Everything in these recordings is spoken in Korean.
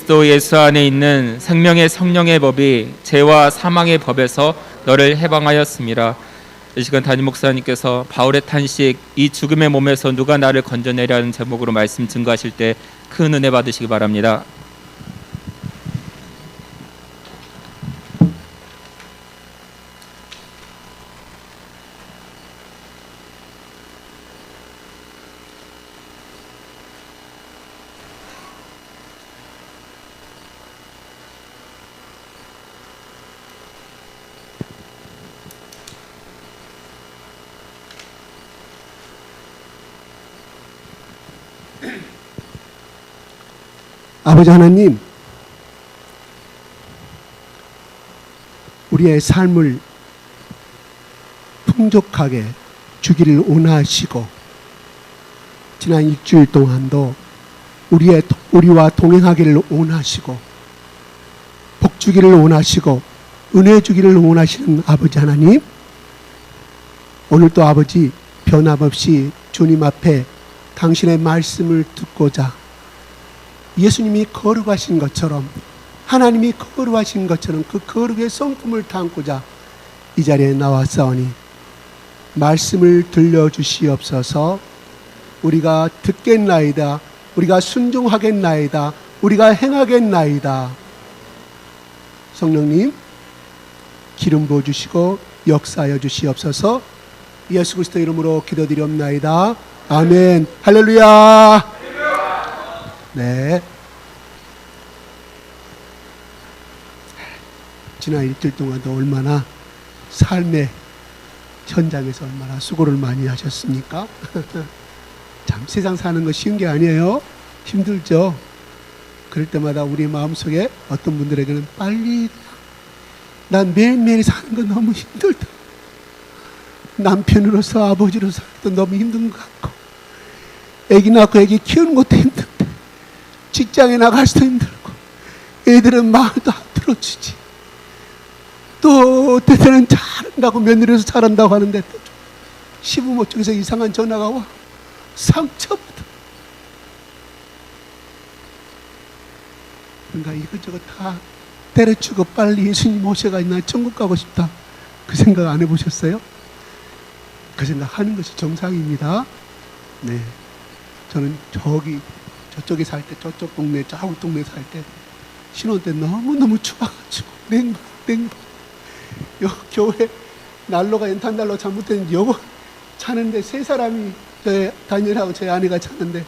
그리스도 예수 안에 있는 생명의 성령의 법이 죄와 사망의 법에서 너를 해방하였습니다. 이 시간 담임 목사님께서 바울의 탄식, 이 죽음의 몸에서 누가 나를 건져내려는 제목으로 말씀 증거하실 때 큰 은혜 받으시기 바랍니다. 아버지 하나님, 우리의 삶을 풍족하게 주기를 원하시고, 지난 일주일 동안도 우리와 동행하기를 원하시고, 복 주기를 원하시고, 은혜 주기를 원하시는 아버지 하나님, 오늘도 아버지 변함없이 주님 앞에 당신의 말씀을 듣고자 예수님이 거룩하신 것처럼, 하나님이 거룩하신 것처럼 그 거룩의 성품을 담고자 이 자리에 나왔사오니 말씀을 들려주시옵소서. 우리가 듣겠나이다, 우리가 순종하겠나이다, 우리가 행하겠나이다. 성령님 기름 부어주시고 역사하여 주시옵소서. 예수 그리스도 이름으로 기도드리옵나이다. 아멘. 할렐루야. 네. 지난 일주일 동안도 얼마나 삶의 현장에서 얼마나 수고를 많이 하셨습니까? 참 세상 사는 거 쉬운 게 아니에요. 힘들죠. 그럴 때마다 우리 마음속에 어떤 분들에게는 빨리, 난 매일매일 사는 거 너무 힘들다, 남편으로서 아버지로서 너무 힘든 것 같고, 애기 낳고 애기 키우는 것도 힘든데 직장에 나갈 수도 힘들고, 애들은 말도 안 들어주지, 또 때때는 잘한다고, 며느리로서 잘한다고 하는데 또 시부모 쪽에서 이상한 전화가 와 상처받아. 그러니까 이것저것 다 때려치고 빨리 예수님 모셔가 나 천국 가고 싶다, 그 생각 안 해보셨어요? 그 생각 하는 것이 정상입니다. 네, 저는 저쪽에 살 때, 저쪽 동네, 저쪽 동네 살 때 신혼 때 너무너무 추워가지고 냉방 요 교회 난로가 연탄 난로 잘못됐는지 요거 차는데 세 사람이, 저희 다니엘하고 저희 아내가 차는데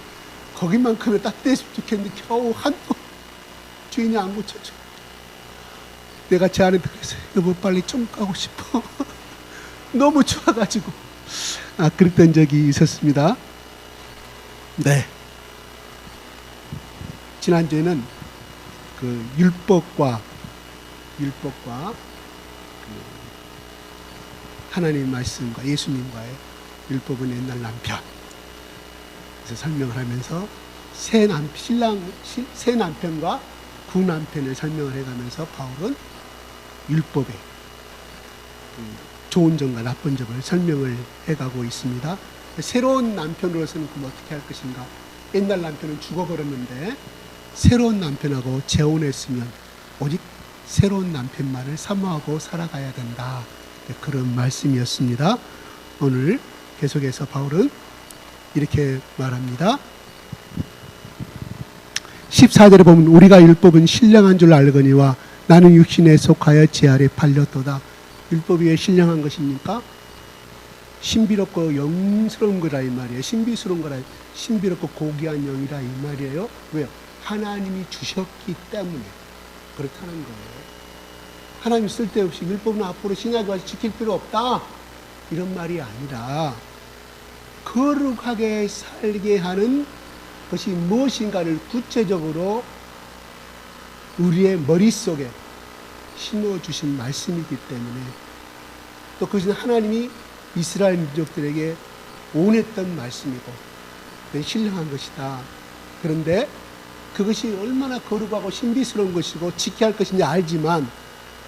거기만큼은 따뜻했으면 좋겠는데 겨우 한도 주인이 안 고쳐줘. 내가 제 아내한테 그랬어요. 여보 빨리 좀 가고 싶어. 너무 추워가지고. 그랬던 적이 있었습니다. 네. 지난주에는 그 율법과 하나님의 말씀과 예수님과의 율법은 옛날 남편, 그래서 설명을 하면서 새 남편과 구 남편을 설명을 해가면서 바울은 율법의 좋은 점과 나쁜 점을 설명을 해가고 있습니다. 새로운 남편으로서는 그럼 어떻게 할 것인가? 옛날 남편은 죽어버렸는데 새로운 남편하고 재혼했으면 오직 새로운 남편만을 사모하고 살아가야 된다, 그런 말씀이었습니다. 오늘 계속해서 바울은 이렇게 말합니다. 14절에 보면 우리가 율법은 신령한 줄 알거니와 나는 육신에 속하여 제 아래 팔렸도다. 율법이 왜 신령한 것입니까? 신비롭고 영스러운 거라 이 말이에요. 신비스러운 거라, 신비롭고 고귀한 영이라 이 말이에요. 왜요? 하나님이 주셨기 때문에 그렇다는 거예요. 하나님 쓸데없이 율법은 앞으로 신약에 와서 지킬 필요 없다, 이런 말이 아니라 거룩하게 살게 하는 것이 무엇인가를 구체적으로 우리의 머릿속에 심어주신 말씀이기 때문에, 또 그것은 하나님이 이스라엘 민족들에게 원했던 말씀이고 신령한 것이다. 그런데 그것이 얼마나 거룩하고 신비스러운 것이고 지켜야 할 것인지 알지만,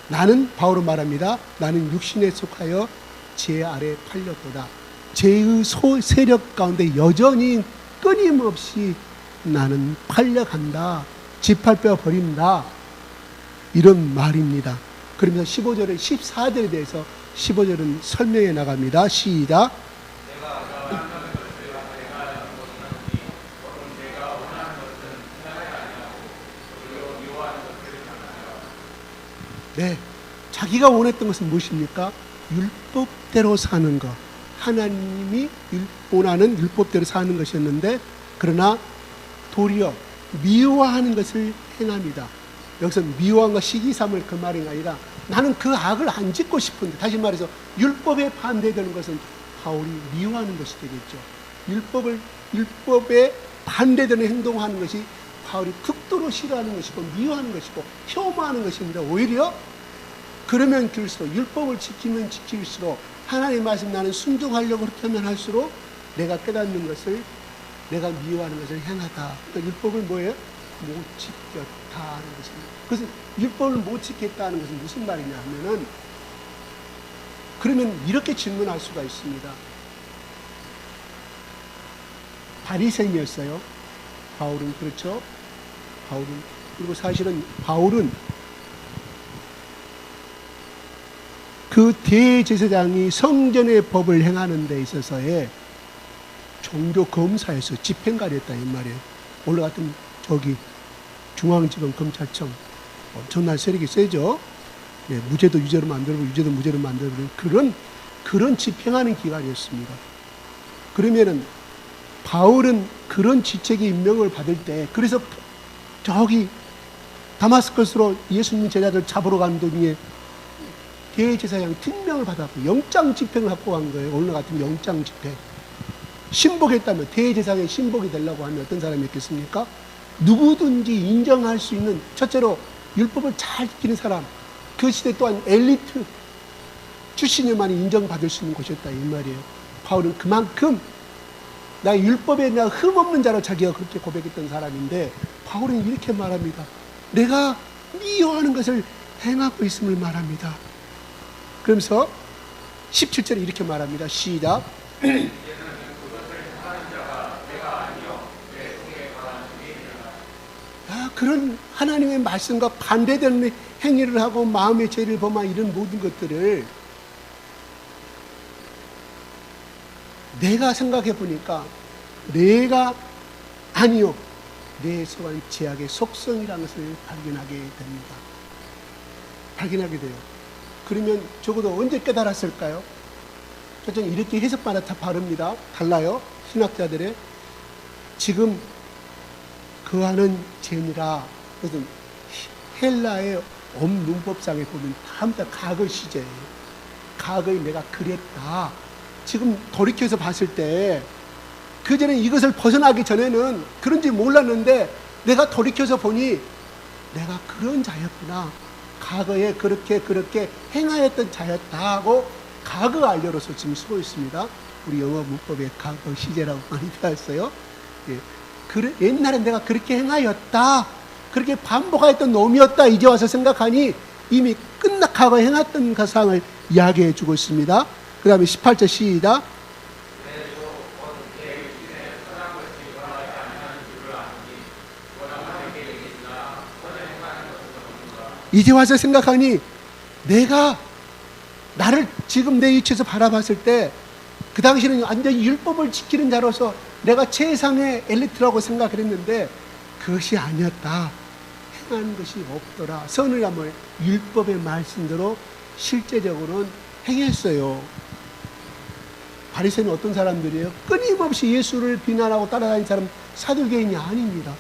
나는, 바울은 말합니다, 나는 육신에 속하여 제 아래 팔렸도다. 죄의 세력 가운데 여전히 끊임없이 나는 팔려간다, 짓밟혀 버린다. 이런 말입니다. 그러면서 15절에 14절에 대해서 15절은 설명해 나갑니다. 시작. 네, 자기가 원했던 것은 무엇입니까? 율법대로 사는 것. 하나님이 원하는 율법대로 사는 것이었는데, 그러나 도리어 미워하는 것을 행합니다. 여기서 미워함과 시기삼을 그 말이 아니라 나는 그 악을 안 짓고 싶은데, 다시 말해서 율법에 반대되는 것은 바울이 미워하는 것이 되겠죠. 율법에 반대되는 행동하는 것이 바울이 극도로 싫어하는 것이고 미워하는 것이고 혐오하는 것입니다. 오히려 그러면 그럴수록, 율법을 지키면 지킬수록, 하나님의 말씀 나는 순종하려고 그렇게 하면 할수록 내가 깨닫는 것을, 내가 미워하는 것을 행하다. 그러니까 율법을 뭐예요? 못 지켰다 하는 것입니다. 그래서 율법을 못 지켰다는 것은 무슨 말이냐 하면은, 그러면 이렇게 질문할 수가 있습니다. 바리새인이었어요. 바울은. 그렇죠? 그리고 사실은 바울은 그 대제사장이 성전의 법을 행하는 데 있어서의 종교 검사에서 집행관이었다 이 말이에요. 올라갔던 저기 중앙지방 검찰청, 엄청난 세력이 세죠. 네, 무죄도 유죄로 만들고 유죄도 무죄로 만들고 그런 집행하는 기관이었습니다. 그러면은 바울은 그런 지책의 임명을 받을 때, 그래서 저기 다마스커스로 예수님 제자들 잡으러 가는 도중에 대제사장 특명을 받았고 영장 집행을 갖고 간 거예요. 오늘 같은 영장 집행. 신복했다면, 대제사장의 신복이 되려고 하면 어떤 사람이 있겠습니까? 누구든지 인정할 수 있는, 첫째로 율법을 잘 지키는 사람, 그 시대 또한 엘리트 출신에만 인정받을 수 있는 곳이었다 이 말이에요. 바울은 그만큼 나 율법에 내가 흠없는 자로 자기가 그렇게 고백했던 사람인데, 바울은 이렇게 말합니다. 내가 미워하는 것을 행하고 있음을 말합니다. 그러면서 17절에 이렇게 말합니다. 시작. 그런 하나님의 말씀과 반대되는 행위를 하고 마음의 죄를 범한 이런 모든 것들을 내가 생각해 보니까 내가 아니요, 내 속한 죄악의 속성이라는 것을 발견하게 됩니다. 발견하게 돼요. 그러면 적어도 언제 깨달았을까요? 저는 이렇게 해석마다 다 다릅니다. 달라요. 신학자들의. 지금 그하는 죄니라. 그것은 헬라의 문법상에 보면 다음부터 과거 시제예요. 과거에 내가 그랬다. 지금 돌이켜서 봤을 때, 그전에 이것을 벗어나기 전에는 그런지 몰랐는데, 내가 돌이켜서 보니 내가 그런 자였구나. 과거에 그렇게 행하였던 자였다 하고 과거 완료로서 지금 쓰고 있습니다. 우리 영어 문법에 과거 시제라고 많이 배웠어요. 예. 옛날에 내가 그렇게 행하였다, 그렇게 반복하였던 놈이었다, 이제 와서 생각하니 이미 과거에 행했던 그 상을 이야기해 주고 있습니다. 그 다음에 18절 시작. 이제 와서 생각하니 내가 나를 지금 내 위치에서 바라봤을 때, 그 당시에는 완전히 율법을 지키는 자로서 내가 최상의 엘리트라고 생각을 했는데 그것이 아니었다. 행하는 것이 없더라. 선을 하면 율법의 말씀대로 실제적으로는 행했어요. 바리새인은 어떤 사람들이에요? 끊임없이 예수를 비난하고 따라다니는 사람, 사두개인이 아닙니다.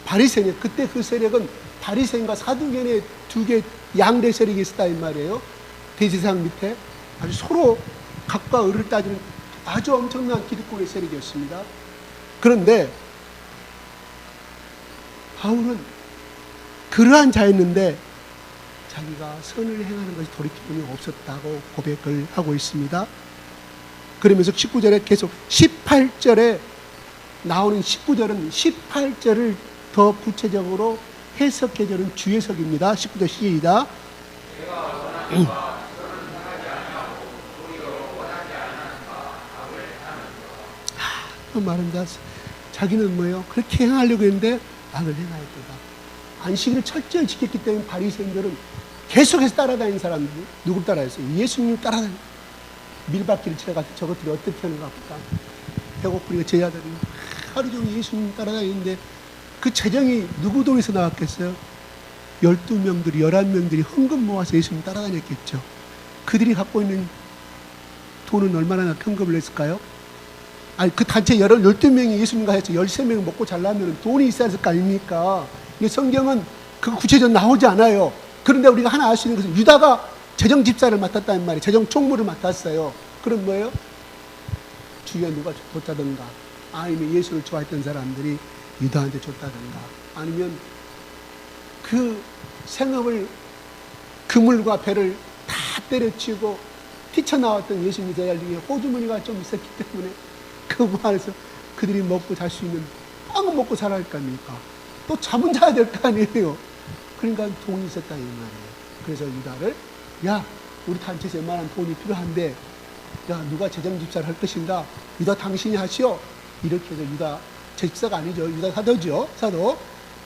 바리새인, 그때 그 세력은 바리새인과 사두개인의 두 개 양대 세력이 있었다 이 말이에요. 대제사장 밑에 아주 서로 각과 을을 따지는 아주 엄청난 기득권의 세력이었습니다. 그런데 바울은 그러한 자였는데 자기가 선을 행하는 것이 돌이키는 게 없었다고 고백을 하고 있습니다. 그러면서 19절에 계속 18절에 나오는 19절은 18절을 더 구체적으로 해석해주는 주해석입니다. 19절 시작. 말은 자기는 뭐예요? 그렇게 행하려고 했는데 악을 행하였도다. 안식일을 철저히 지켰기 때문에 바리새인들은 계속해서 따라다니는 사람들이 누굴 따라했어요? 예수님을 따라다니. 밀바퀴를 쳐가지고 저것들이 어떻게 하는가 보다. 배고프니까 제자들이 하루 종일 예수님 따라다니는데 그 재정이 누구 돈에서 나왔겠어요? 12명들이 11명들이 헌금 모아서 예수님 따라다녔겠죠. 그들이 갖고 있는 돈은 얼마나 헌금을 했을까요? 아니 그 단체 12명이 예수님과 해서 13명 먹고 잘나면 돈이 있어야 할 거 아닙니까? 성경은 그 구체적으로 나오지 않아요. 그런데 우리가 하나 알 수 있는 것은 유다가 재정 집사를 맡았다는 말이에요. 재정 총무를 맡았어요. 그럼 뭐예요? 주위에 누가 줬다든가, 아니면 예수를 좋아했던 사람들이 유다한테 줬다든가, 아니면 그 생업을 그물과 배를 다 때려치우고 뛰쳐나왔던 예수님 제자들 중에 호주머니가 좀 있었기 때문에 그 안에서 그들이 먹고 잘 수 있는 빵은 먹고 살아야 할 거 아닙니까? 또 잠은 자야 될 거 아니에요. 그러니까 돈이 있었다 이 말이에요. 그래서 유다를, 야 우리 단체에서 웬만한 돈이 필요한데 야 누가 재정 집사를 할 것인가? 유다 당신이 하시오. 이렇게 해서 유다 제집사가 아니죠. 유다 사도죠. 사도.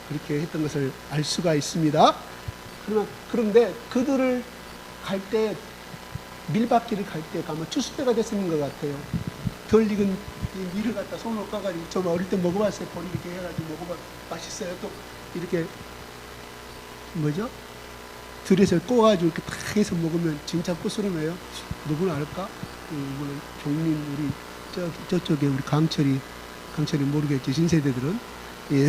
그렇게 했던 것을 알 수가 있습니다. 그런데 그들을 갈 때, 밀밭길을 갈 때 가면 추수때가 됐었는 것 같아요. 덜 익은 이 밀을 갖다 손으로 까가지고, 저 어릴 때 먹어봤어요. 버리 이렇게 해가지고 먹어봐. 맛있어요. 또 이렇게 뭐죠? 들에서 꼬아가지고 이렇게 탁 해서 먹으면 진짜 고스름해요. 누구나 알까? 이거는 종민 우리 저쪽에 우리 강철이 모르겠지. 신세대들은. 예.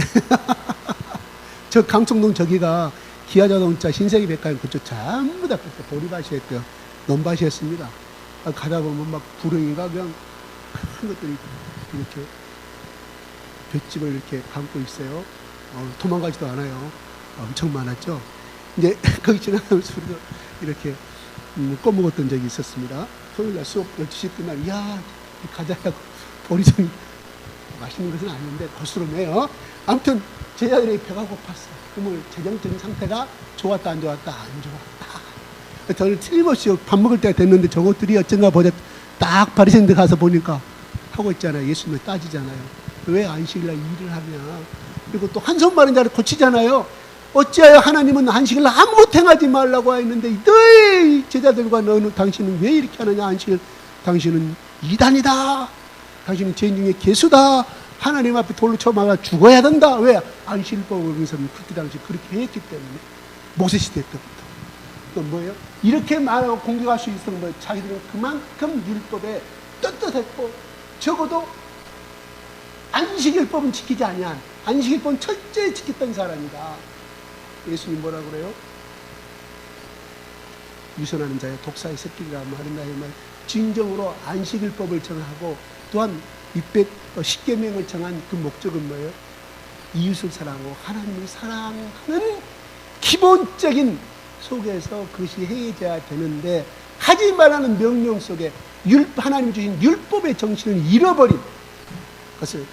저 강청동 저기가 기아자동차 신세계 백화점 그쪽 전부 다 그때 보리밭이었고요. 논밭이었습니다. 가다 보면 막 구렁이가 그냥 큰 것들이 이렇게 볏집을 이렇게 감고 있어요. 도망가지도 않아요. 엄청 많았죠. 이제 거기 지나가면서 우리도 이렇게 꺼먹었던 적이 있었습니다. 토요일날 수업 12시 끝나면 야 가자고 보리성이 맛있는 것은 아닌데 거스름해요. 아무튼 제자들이 배가 고팠어. 그러면 재정적인 상태가 좋았다 안 좋았다? 안 좋았다. 저는 틀림없이 밥 먹을 때가 됐는데 저것들이 어쩐가 보자 딱 바리새인들 가서 보니까 하고 있잖아요. 예수님을 따지잖아요. 왜 안식일날 일을 하냐. 그리고 또 한 손 마른 자를 고치잖아요. 어찌하여 하나님은 안식일 아무것도 행하지 말라고 했는데 너희 제자들과 너는 당신은 왜 이렇게 하느냐. 안식일 당신은 이단이다. 당신은 죄인 중에 개수다. 하나님 앞에 돌로 쳐맞아 죽어야 된다. 왜? 안식일법을 위해서는 그때 당시 그렇게 했기 때문에. 모세시대 때부터. 그건 뭐예요? 이렇게 말하고 공격할 수 있었던 거예요. 자기들은 그만큼 율법에 떳떳했고 적어도 안식일법은 지키지 아니한 안식일법은 철저히 지켰던 사람이다. 예수님 뭐라 그래요? 유선하는 자의 독사의 새끼가 말한다. 진정으로 안식일법을 정하고 또한 610계명을 정한 그 목적은 뭐예요? 이웃을 사랑하고 하나님을 사랑하는 기본적인 속에서 그것이 행해져야 되는데 하지 말라는 명령 속에 하나님 주신 율법의 정신을 잃어버린 것을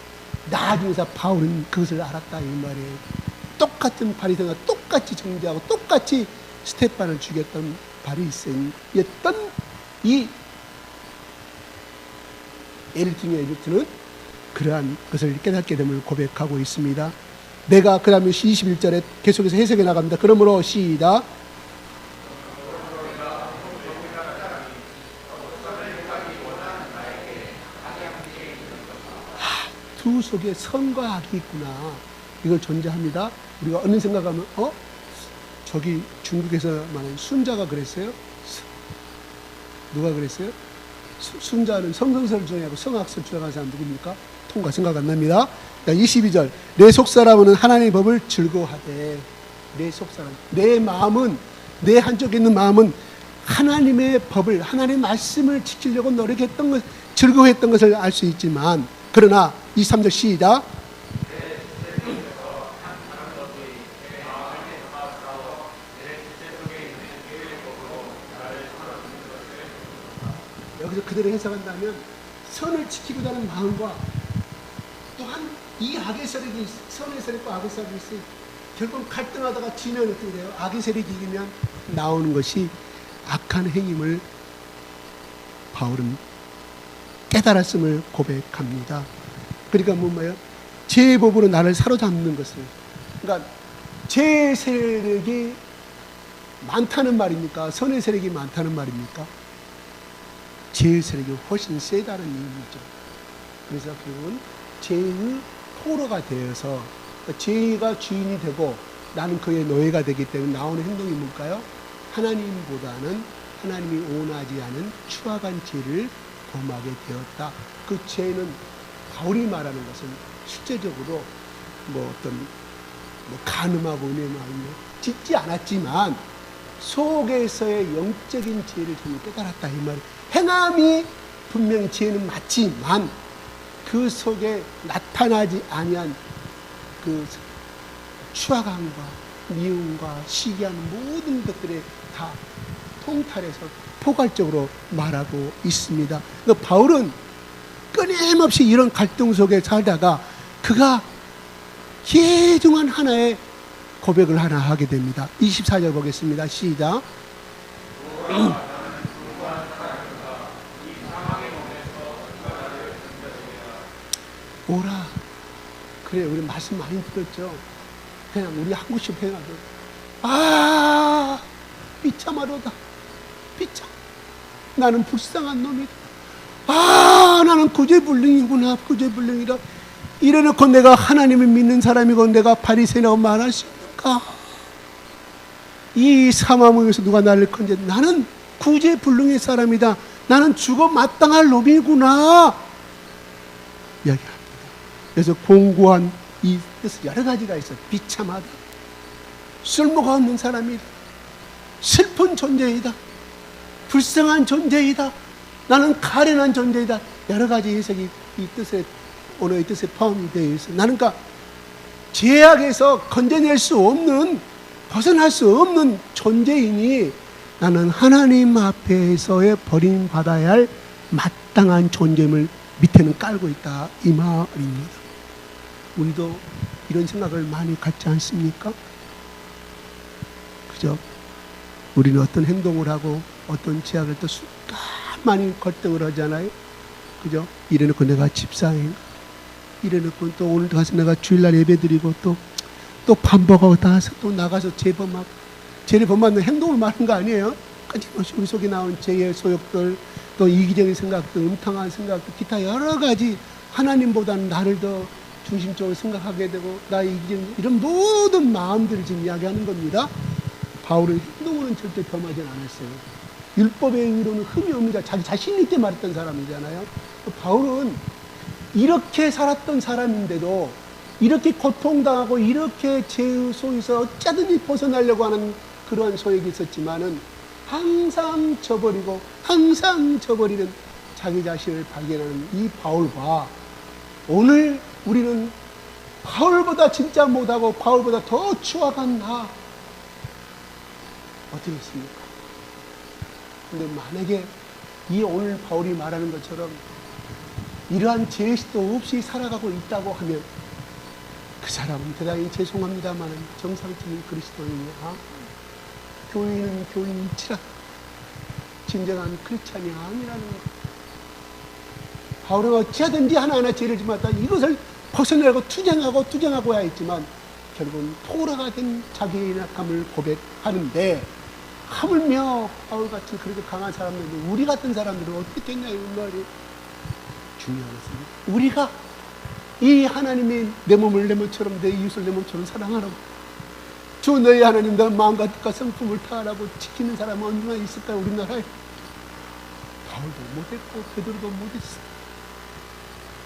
나중에서 바울은 그것을 알았다 이 말이에요. 똑같은 바리새인과 똑같이 정죄하고 똑같이 스테판을 죽였던 바리새인이었던 이 에리트는 그러한 것을 깨닫게 됨을 고백하고 있습니다. 내가 그 다음에 21절에 계속해서 해석해 나갑니다. 그러므로 시작. 두 속에 선과 악이 있구나. 이걸 존재합니다. 우리가 어느 생각하면 저기 중국에서 말하는 순자가 그랬어요? 누가 그랬어요? 순자는 성선설을 주장하고 성악설을 주장하는 사람 누굽니까? 통과 생각 안 납니다. 22절 내 속사람은 하나님의 법을 즐거워하되 내 속사람 내 마음은 내 한쪽에 있는 마음은 하나님의 법을 하나님의 말씀을 지키려고 노력했던 것 즐거워했던 것을 알 수 있지만 그러나 23절 시작 여기서 그대로 해석한다면 선을 지키고자 하는 마음과 또한 이 악의 세력이 선의 세력과 악의 세력이 있어요. 결국 갈등하다가 지면 어떻게 돼요? 악의 세력이 이기면 나오는 것이 악한 행임을 바울은 깨달았음을 고백합니다. 그러니까 뭐예요? 제 법으로 나를 사로잡는 것을 그러니까 죄의 세력이 많다는 말입니까? 선의 세력이 많다는 말입니까? 죄의 세력이 훨씬 세다는 의미죠. 그래서 결국은 죄의 포로가 되어서 죄가 주인이 되고 나는 그의 노예가 되기 때문에 나오는 행동이 뭘까요? 하나님보다는 하나님이 원하지 않은 추악한 죄를 범하게 되었다. 그 죄는 바울이 말하는 것은 실제적으로 어떤 간음하고 음행하고 짓지 않았지만 속에서의 영적인 죄를 전혀 깨달았다 이 말이에요. 행함이 분명히 죄는 맞지만 그 속에 나타나지 아니한 그 추악함과 미움과 시기하는 모든 것들에 다 통탈해서 포괄적으로 말하고 있습니다. 그러니까 바울은 끊임없이 이런 갈등 속에 살다가 그가 계중한 하나의 고백을 하나 하게 됩니다. 24절 보겠습니다. 시작. 오라. 그래, 우리 말씀 많이 들었죠. 그냥 우리 한 구씩 행하고 비참하로다. 비참. 나는 불쌍한 놈이다. 나는 구제불능이구나. 구제불능이라. 이래놓고 내가 하나님을 믿는 사람이고 내가 바리새인이라고 말할 수 있는가? 이 사망에서 누가 나를 건져? 나는 구제불능의 사람이다. 나는 죽어 마땅할 놈이구나. 이야기합니다. 그래서 공고한 이 뜻은 여러 가지가 있어. 비참하다. 쓸모가 없는 사람이다. 슬픈 존재이다. 불쌍한 존재이다. 나는 가련한 존재이다. 여러 가지 해석이 이 뜻에 언어의 뜻에 포함이 되어 있어. 나는 그러니까 죄악에서 건져낼 수 없는, 벗어날 수 없는 존재이니 나는 하나님 앞에서의 버림받아야 할 마땅한 존재임을 밑에는 깔고 있다 이 말입니다. 우리도 이런 생각을 많이 갖지 않습니까? 그죠? 우리는 어떤 행동을 하고 어떤 죄악을 또 많이 걸등을 하잖아요. 그죠? 이래놓고 내가 집사인가? 이래놓고 또 오늘 가서 내가 주일날 예배드리고 또 반복하고 또 나가서 죄범하고 죄를 범하는 행동을 말하는 거 아니에요? 끊임없이 우리 속에 나온 죄의 소욕들, 또 이기적인 생각들, 음탕한 생각들, 기타 여러 가지 하나님보다는 나를 더 중심적으로 생각하게 되고 나의 이기적인 이런 모든 마음들을 지금 이야기하는 겁니다. 바울은 행동으로는 절대 범하지 않았어요. 율법의 의로는 흠이 없는 자, 자기 자신 있게 말했던 사람이잖아요. 바울은 이렇게 살았던 사람인데도 이렇게 고통당하고 이렇게 죄의 속에서 어쩌든지 벗어나려고 하는 그러한 소욕이 있었지만은 항상 저버리고 항상 저버리는 자기 자신을 발견하는 이 바울과 오늘 우리는 바울보다 진짜 못하고 바울보다 더 추악한 나 어떻게 있습니까? 근데 만약에 이 오늘 바울이 말하는 것처럼 이러한 죄의식도 없이 살아가고 있다고 하면 그 사람은 대단히 죄송합니다만 정상적인 그리스도인이야. 교인은 교인이치라 진정한 크리스찬이 아니라는 것. 바울은 어찌하든지 하나하나 죄를 지었다. 이것을 벗어내고 투쟁하고야 했지만 결국은 포로가 된 자기의 연약함을 고백하는데 하물며 바울 같은 그렇게 강한 사람들은 우리 같은 사람들은 어떻게 했냐 이 말이 중요한 것입니다. 우리가 이 하나님이 내 몸을 내 몸처럼 내 이웃을 내 몸처럼 사랑하라고 주 너희 하나님 너 마음과 뜻과 성품을 다하라고 지키는 사람은 얼마나 있을까요? 우리나라에 바울도 못했고 베드로도 못했어.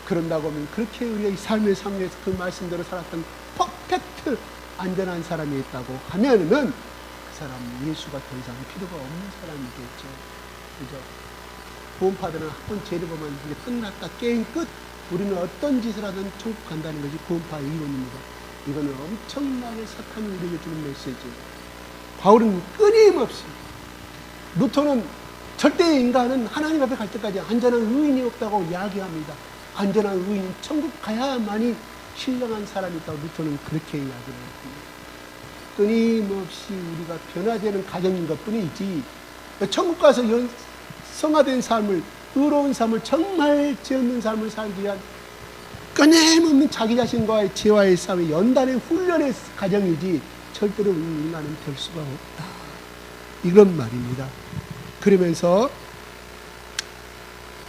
그런다고 하면 그렇게 우리가 삶의 상에서 그 말씀대로 살았던 퍼펙트 안전한 사람이 있다고 하면은 그 사람은 예수가 더 이상 필요가 없는 사람이겠죠. 그죠? 구원받으는 한 번 죄를 범하면 이제 끝났다. 게임 끝. 우리는 어떤 짓을 하든 천국 간다는 것이 구원파의 이론입니다. 이거는 엄청나게 사탄이 우리에게 주는 메시지예요. 바울은 끊임없이 루터는 절대의 인간은 하나님 앞에 갈 때까지 안전한 의인이 없다고 이야기합니다. 안전한 의인은 천국 가야만이 신령한 사람이 있다고 루터는 그렇게 이야기를 합니다. 끊임없이 우리가 변화되는 과정인 것 뿐이지 천국 가서 성화된 삶을 의로운 삶을 정말 죄 없는 삶을 살기 위한 끊임없는 자기 자신과의 죄와의 싸움이 연단의 훈련의 과정이지 절대로 인간은 될 수가 없다. 이런 말입니다. 그러면서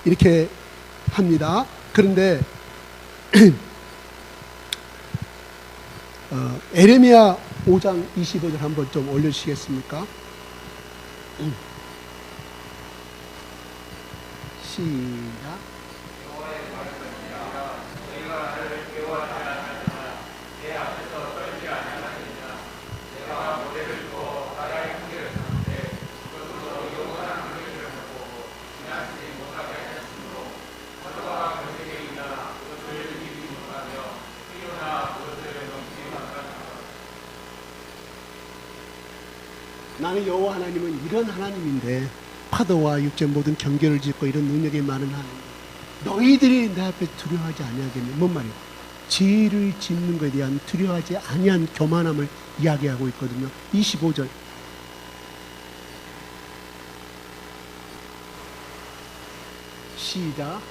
이렇게 합니다. 그런데 에레미야 5장 25절 한번 좀 올려주시겠습니까? 시작. 나는 여호와 하나님은 이런 하나님인데 파도와 육체 모든 경계를 짓고 이런 능력이 많은 하나님, 너희들이 내 앞에 두려워하지 아니하겠니? 뭔 말이야? 죄를 짓는 것에 대한 두려워하지 아니한 교만함을 이야기하고 있거든요. 25절 시작.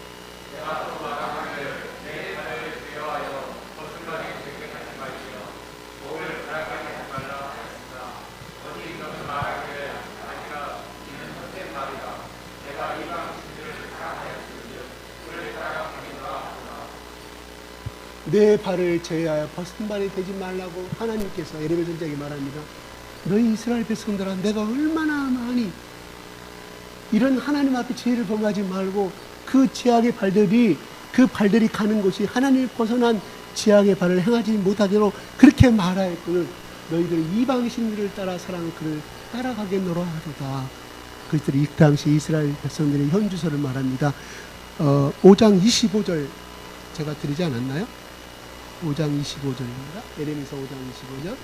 내 발을 제하여 벗은발이 되지 말라고 하나님께서 에레미야 선지자에게 말합니다. 너희 이스라엘 백성들아, 내가 얼마나 많이 이런 하나님 앞에 죄를 범하지 말고 그 죄악의 발들이 가는 곳이 하나님을 벗어난 죄악의 발을 행하지 못하도록 그렇게 말하였거늘 너희들이 이방신들을 따라 사랑하는 그를 따라가겠노라 하도다. 그들이 이 당시 이스라엘 백성들의 현주소를 말합니다. 5장 25절 제가 드리지 않았나요? 5장 25절입니다. 에레미야 5장 25절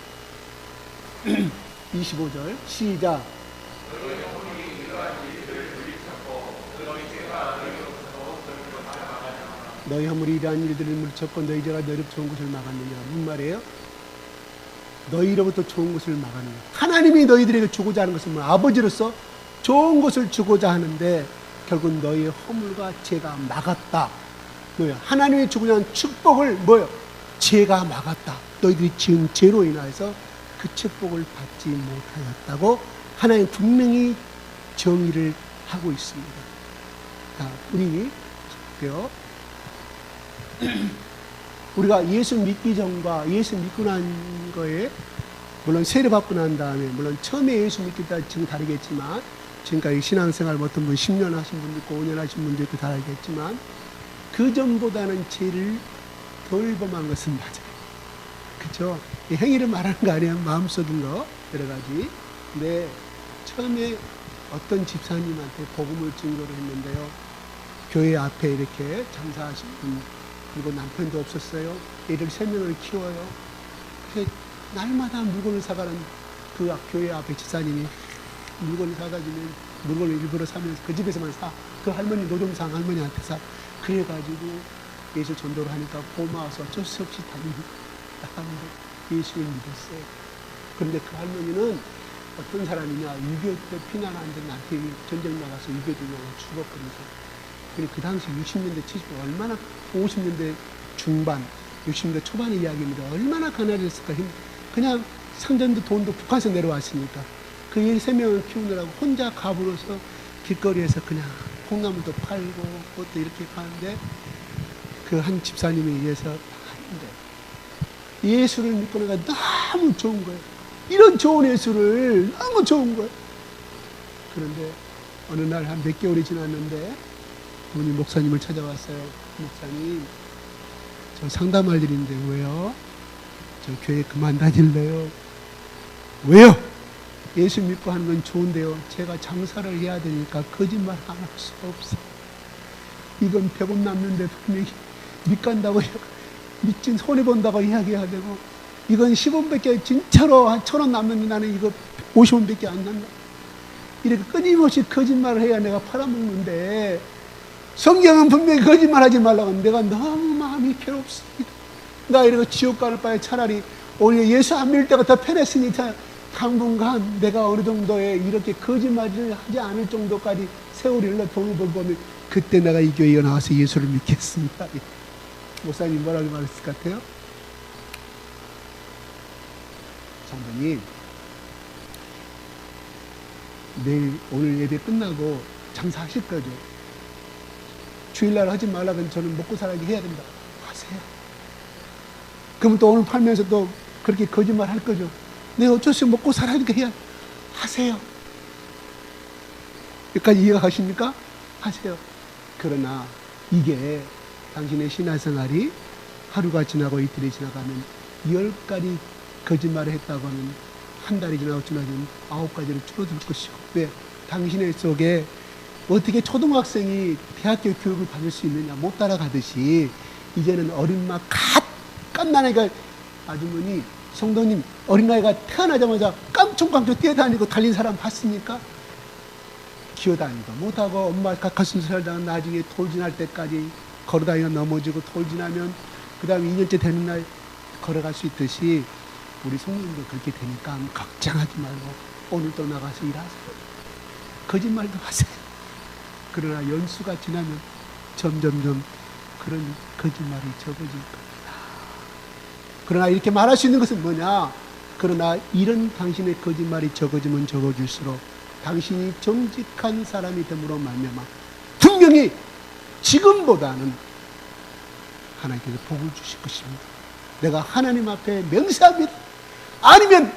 25절 시작. 너희 허물이 이러한 일들을 물쳤고 너희 죄가 너희로부터 좋은 것을 막았느냐. 무슨 말이에요? 너희로부터 좋은 것을 막았느냐. 하나님이 너희들에게 주고자 하는 것은 뭐 아버지로서 좋은 것을 주고자 하는데 결국 너희의 허물과 죄가 막았다. 뭐야? 하나님이 주고자 하는 축복을 뭐요? 죄가 막았다. 너희들이 지은 죄로 인하여서 그 축복을 받지 못하였다고 하나님 분명히 정의를 하고 있습니다. 자, 우리 볼게요. 우리가 예수 믿기 전과 예수 믿고 난 거에 물론 세례받고 난 다음에 물론 처음에 예수 믿기 때문에 지금 다르겠지만 지금까지 신앙생활 어떤 분 10년 하신 분도 있고 5년 하신 분도 있고 다르겠지만 그 전보다는 죄를 덜 범한 것은 맞아요. 그렇죠? 행위를 말하는 거 아니에요. 마음속인 거 여러 가지. 근데 처음에 어떤 집사님한테 복음을 증거를 했는데요. 교회 앞에 이렇게 장사하신 분 그리고 남편도 없었어요. 애들 3명을 키워요. 그래서 날마다 물건을 사가는 그 교회 앞에 집사님이 물건을 사다 주면 물건을 일부러 사면서 그 집에서만 사. 그 할머니 노점상 할머니한테 사. 그래가지고 예수 전도를 하니까 고마워서 어쩔 수 없이 하는데 예수를 믿었어요. 그런데 그 할머니는 어떤 사람이냐 6.25 때 피난하는데 남편이 전쟁 나가서 6.25 죽었거든요. 그 당시 60년대 70년대 얼마나 50년대 중반 60년대 초반의 이야기입니다. 얼마나 가난했을까. 그냥 상전도 돈도 북한에서 내려왔으니까 그 3명을 키우느라고 혼자 가부로서 길거리에서 그냥 콩나물도 팔고 그것도 이렇게 파는데 그 한 집사님에 의해서 하는데 예수를 믿고 내가 너무 좋은 거예요. 이런 좋은 예수를 너무 좋은 거예요. 그런데 어느 날 한 몇 개월이 지났는데 그분이 목사님을 찾아왔어요. 목사님, 저 상담할 일인데 왜요? 저 교회 그만 다닐래요. 왜요? 예수 믿고 하는 건 좋은데요. 제가 장사를 해야 되니까 거짓말 안 할 수 없어. 이건 100원 남는데 분명히 밑간다고 밑진 손해본다고 이야기해야 되고 이건 10원밖에 진짜로 한 1,000원 남는데 나는 이거 50원밖에 안 난다. 이렇게 끊임없이 거짓말을 해야 내가 팔아먹는데 성경은 분명히 거짓말하지 말라고 하는데 내가 너무 마음이 괴롭습니다. 나 이러고 지옥 갈 바에 차라리 오히려 예수 안 믿을 때가 더 편했으니까 당분간 내가 어느 정도의 이렇게 거짓말을 하지 않을 정도까지 세월이 흘러 돈을 벌고 오면 그때 내가 이 교회에 나와서 예수를 믿겠습니다. 목사님 뭐라고 말했을 것 같아요? 장로님, 내일 오늘 예배 끝나고 장사하실 거죠? 주일날 하지 말라면 저는 먹고 살기 해야 된다. 하세요. 그러면 또 오늘 팔면서 또 그렇게 거짓말 할 거죠? 내가 어쩔 수 없이 먹고 살아니까 해야 하세요. 여기까지 이해가 가십니까? 하세요. 그러나 이게 당신의 신앙생활이 하루가 지나고 이틀이 지나가면 10가지 거짓말을 했다고 하면 한 달이 지나고 9가지로 줄어들 것이고, 왜? 당신의 속에 어떻게 초등학생이 대학교 교육을 받을 수 있느냐 못 따라가듯이 이제는 어린마 갓난아이가, 아주머니 성도님 어린아이가 태어나자마자 깡총깡총 뛰어다니고 달린 사람 봤습니까? 기어다니고 못하고 엄마 가슴 살다가 나중에 돌 지날 때까지 걸어다니다 넘어지고 돌 지나면 그 다음에 2년째 되는 날 걸어갈 수 있듯이 우리 성도님도 그렇게 되니까 걱정하지 말고 오늘도 나가서 일하세요. 거짓말도 하세요. 그러나 연수가 지나면 점점점 그런 거짓말이 적어질 겁니다. 그러나 이렇게 말할 수 있는 것은 뭐냐? 그러나 이런 당신의 거짓말이 적어지면 적어질수록 당신이 정직한 사람이 됨으로 말미암아 분명히 지금보다는 하나님께서 복을 주실 것입니다. 내가 하나님 앞에 맹세합니다. 아니면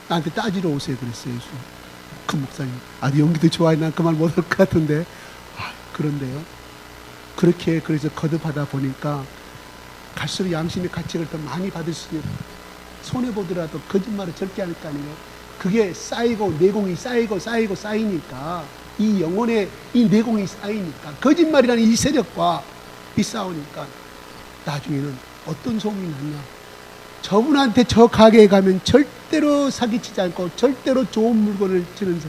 나한테 따지러 오세요 그랬어요. 예수. 그 목사님 아주 연기도 좋아해. 난 그 말 못할 것 같은데. 그런데요, 그렇게 그래서 거듭하다 보니까 갈수록 양심의 가책을 더 많이 받을 수 있는, 손해보더라도 거짓말을 절대 안 할 거 아니에요. 그게 쌓이고 내공이 쌓이니까 이 영혼의 이 내공이 쌓이니까 거짓말이라는 이 세력과 이 싸우니까 나중에는 어떤 소문이 났냐? 저분한테 저 가게에 가면 절대로 사기치지 않고 절대로 좋은 물건을 주는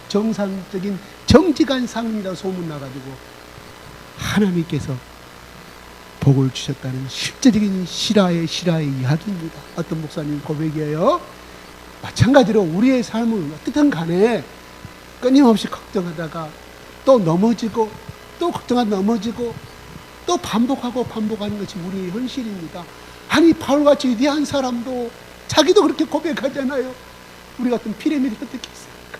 정상적인 정직한 상인이라고 소문나가지고 하나님께서 복을 주셨다는 실제적인 실화의 이야기입니다. 어떤 목사님 고백이에요. 마찬가지로 우리의 삶은 어떻든 간에 끊임없이 걱정하다가 또 넘어지고 또 걱정하다 넘어지고 또 반복하는 것이 우리의 현실입니다. 아니 바울같이 위대한 사람도 자기도 그렇게 고백하잖아요. 우리 같은 피레미드 어떻게 있습니까?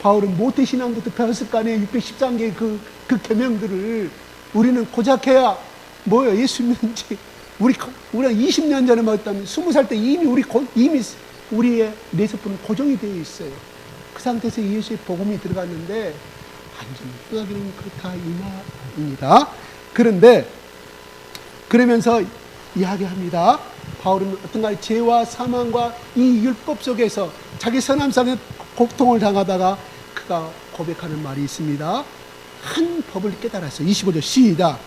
바울은 모태신앙부터 배웠을 거 아니에요. 613개의 그 계명들을. 우리는 고작해야 뭐예요? 예수 믿는지 우리가 20년 전에 먹었다면 20살 때 이미 우리의 뇌세포는 고정이 되어 있어요. 그 상태에서 예수의 복음이 들어갔는데 완전히 떠나기는 그렇다 이 말입니다. 그런데 그러면서 이야기합니다. 바울은 어떤가 죄와 사망과 이 율법 속에서 자기 선함상의 고통을 당하다가 그가 고백하는 말이 있습니다. 한 법을 깨달았어요. 25절 시작.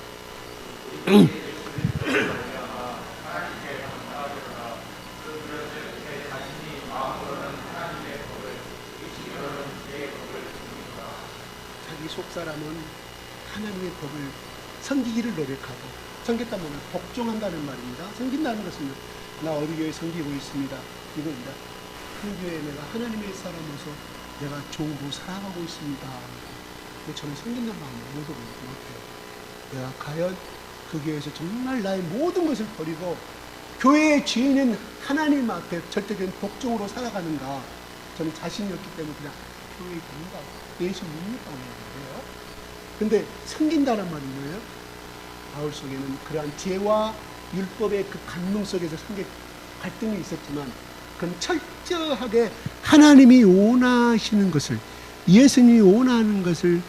자기 속사람은 하나님의 법을 섬기기를 노력하고, 섬겼다면 복종한다는 말입니다. 섬긴다는 것은 나 어느 교회 섬기고 있습니다. 이겁니다. 한 교회에 내가 하나님의 사람으로서 내가 종으로 살아가고 있습니다. 근데 저는 섬긴다는 마음을 아무도 못해요. 내가 과연 그 교회에서 정말 나의 모든 것을 버리고 교회의 주인은 하나님 앞에 절대적인 복종으로 살아가는가? 저는 자신이 없기 때문에 그냥 교회에 가는가? 예수 믿는다고 하는데요. 근데 섬긴다는 말은 뭐예요? 바울 속에는 그러한 죄와 율법의 그 간능 속에서 갈등이 있었지만 그건 철저하게 하나님이 원하시는 것을, 예수님이 원하는 것을